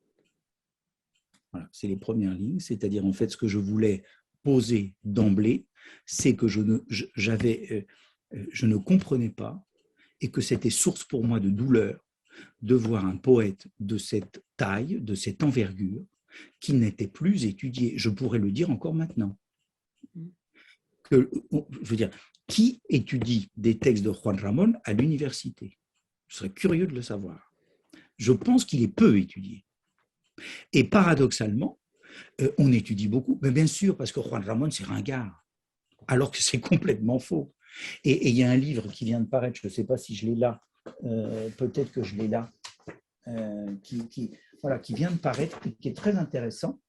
Voilà, c'est les premières lignes, c'est-à-dire en fait ce que je voulais poser d'emblée, c'est que je ne comprenais pas et que c'était source pour moi de douleur de voir un poète de cette taille, de cette envergure, qui n'était plus étudié. Je pourrais le dire encore maintenant. Je veux dire, qui étudie des textes de Juan Ramón à l'université? Je serais curieux de le savoir. Je pense qu'il est peu étudié. Et paradoxalement, on étudie beaucoup, mais bien sûr, parce que Juan Ramón, c'est ringard, alors que c'est complètement faux. Et il y a un livre qui vient de paraître, je ne sais pas si je l'ai là, peut-être que je l'ai là, qui vient de paraître, qui est très intéressant.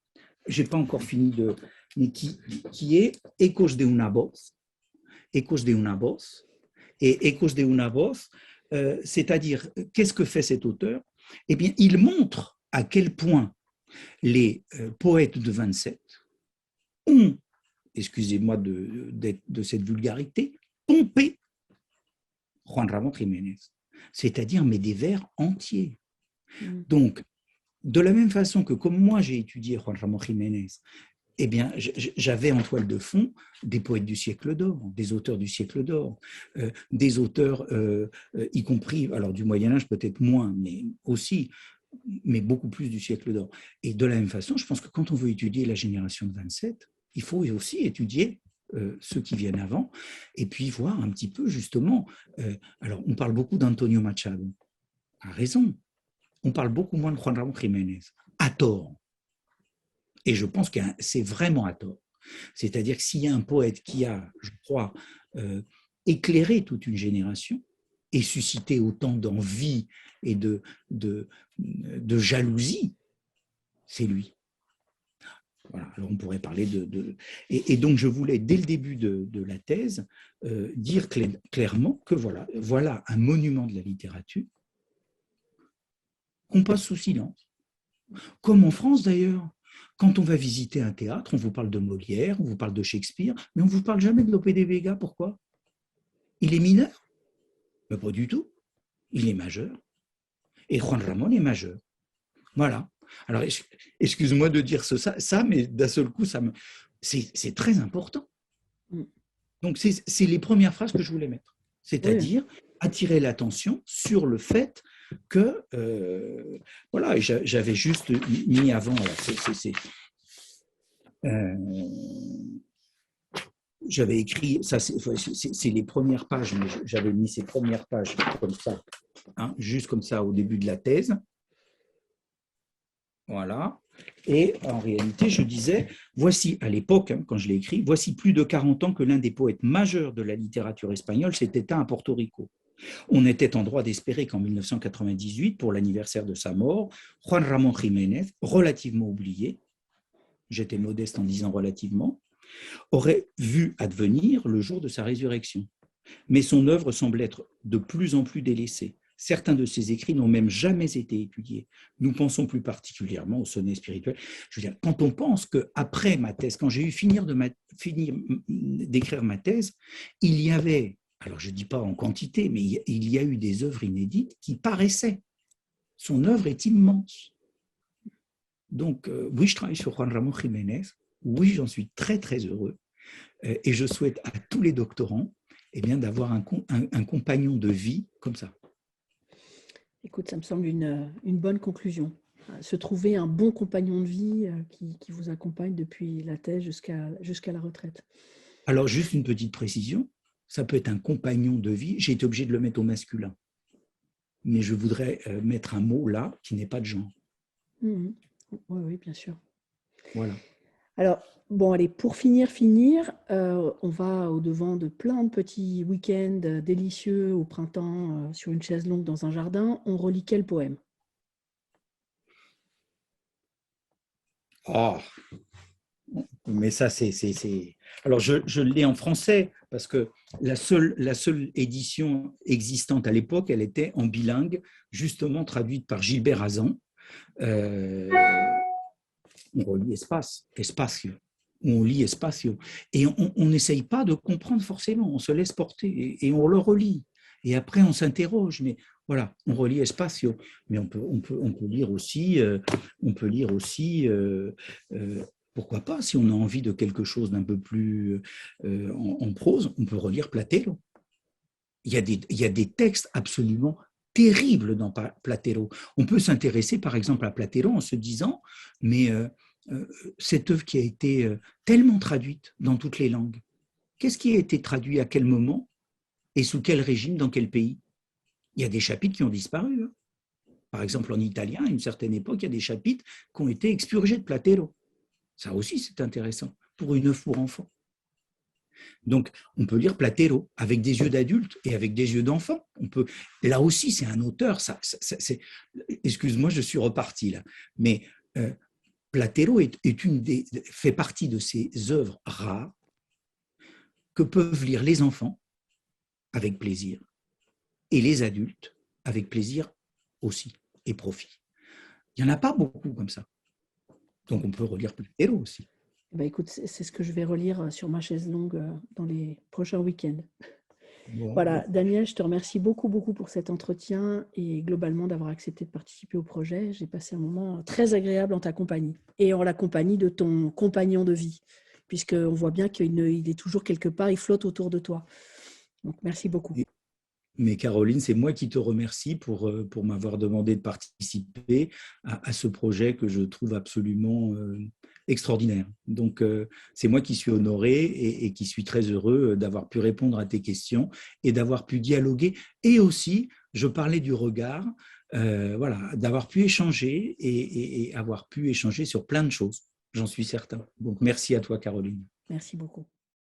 Je n'ai pas encore fini de. Mais qui est Ecos de una voz. Ecos de una voz. Et Ecos de una voz, c'est-à-dire, qu'est-ce que fait cet auteur? Eh bien, il montre à quel point les poètes de 27 ont, excusez-moi de cette vulgarité, pompé Juan Ramón Jiménez. C'est-à-dire, mais des vers entiers. Donc, de la même façon que comme moi j'ai étudié Juan Ramón Jiménez, eh bien, j'avais en toile de fond des poètes du siècle d'or, des auteurs du siècle d'or, des auteurs, y compris, alors du Moyen-Âge peut-être moins, mais aussi, mais beaucoup plus du siècle d'or. Et de la même façon, je pense que quand on veut étudier la génération de 27, il faut aussi étudier ceux qui viennent avant, et puis voir un petit peu justement, alors on parle beaucoup d'Antonio Machado, à raison, on parle beaucoup moins de Juan Ramón Jiménez, à tort. Et je pense que c'est vraiment à tort. C'est-à-dire que s'il y a un poète qui a, je crois, éclairé toute une génération et suscité autant d'envie et de jalousie, c'est lui. Voilà. Alors on pourrait parler et donc je voulais, dès le début de la thèse, dire clairement que voilà un monument de la littérature qu'on passe sous silence. Comme en France d'ailleurs. Quand on va visiter un théâtre, on vous parle de Molière, on vous parle de Shakespeare, mais on ne vous parle jamais de Lope de Vega. Pourquoi? Il est mineur? Mais pas du tout. Il est majeur. Et Juan Ramón est majeur. Voilà. Alors, excuse-moi de dire ça, mais d'un seul coup, c'est très important. Donc, c'est les premières phrases que je voulais mettre. C'est-à-dire attirer l'attention sur le fait que, voilà, j'avais juste mis avant, j'avais écrit, ça c'est les premières pages, mais j'avais mis ces premières pages comme ça, hein, juste comme ça au début de la thèse. Voilà. Et en réalité, je disais, voici, à l'époque, hein, quand je l'ai écrit, voici plus de 40 ans que l'un des poètes majeurs de la littérature espagnole s'est éteint à Porto Rico. On était en droit d'espérer qu'en 1998, pour l'anniversaire de sa mort, Juan Ramón Jiménez, relativement oublié, j'étais modeste en disant relativement, aurait vu advenir le jour de sa résurrection. Mais son œuvre semble être de plus en plus délaissée. Certains de ses écrits n'ont même jamais été étudiés. Nous pensons plus particulièrement au sonnet spirituel. Je veux dire, quand on pense qu'après ma thèse, quand j'ai eu finir d'écrire ma thèse, il y avait, alors je ne dis pas en quantité, mais il y a eu des œuvres inédites qui paraissaient. Son œuvre est immense. Donc, oui, je travaille sur Juan Ramón Jiménez. Oui, j'en suis très, très heureux. Et je souhaite à tous les doctorants d'avoir un compagnon de vie comme ça.
Écoute, ça me semble une bonne conclusion. Se trouver un bon compagnon de vie qui vous accompagne depuis la thèse jusqu'à la retraite.
Alors, juste une petite précision, ça peut être un compagnon de vie. J'ai été obligé de le mettre au masculin. Mais je voudrais mettre un mot là qui n'est pas de genre.
Oui, bien sûr.
Voilà.
Alors, bon, allez, pour finir, on va au-devant de plein de petits week-ends délicieux au printemps sur une chaise longue dans un jardin. On relit quel poème?
Oh, mais ça, Alors, je l'ai en français parce que la seule édition existante à l'époque, elle était en bilingue, justement traduite par Gilbert Hazan. Euh, on relit espace, espacio, on lit espacio. Et on n'essaye pas de comprendre forcément, on se laisse porter et on le relit. Et après, on s'interroge, mais voilà, on relit espacio. Mais on peut lire aussi, pourquoi pas, si on a envie de quelque chose d'un peu plus en prose, on peut relire Platero. Il y a des textes absolument terribles dans Platero. On peut s'intéresser par exemple à Platero en se disant, mais euh, cette œuvre qui a été tellement traduite dans toutes les langues, qu'est-ce qui a été traduit à quel moment et sous quel régime, dans quel pays? Il y a des chapitres qui ont disparu. Hein. Par exemple, en italien, à une certaine époque, il y a des chapitres qui ont été expurgés de Platero. Ça aussi, c'est intéressant pour une œuvre pour enfants. Donc, on peut lire Platero avec des yeux d'adulte et avec des yeux d'enfant. Là aussi, c'est un auteur. Excuse-moi, je suis reparti là. Mais Platero fait partie de ces œuvres rares que peuvent lire les enfants avec plaisir et les adultes avec plaisir aussi et profit. Il n'y en a pas beaucoup comme ça. Donc, on peut relire Platero aussi.
Bah, écoute, c'est ce que je vais relire sur ma chaise longue dans les prochains week-ends.
Bon,
Voilà, Daniel, je te remercie beaucoup pour cet entretien et globalement d'avoir accepté de participer au projet. J'ai passé un moment très agréable en ta compagnie et en la compagnie de ton compagnon de vie, puisqu'on voit bien qu'il est toujours quelque part, il flotte autour de toi. Donc, merci beaucoup.
mais Caroline, c'est moi qui te remercie pour m'avoir demandé de participer à ce projet que je trouve absolument extraordinaire. Donc, c'est moi qui suis honoré et qui suis très heureux d'avoir pu répondre à tes questions et d'avoir pu dialoguer. Et aussi, je parlais du regard, voilà, d'avoir pu échanger et avoir pu échanger sur plein de choses, j'en suis certain. Donc, merci à toi, Caroline.
Merci beaucoup.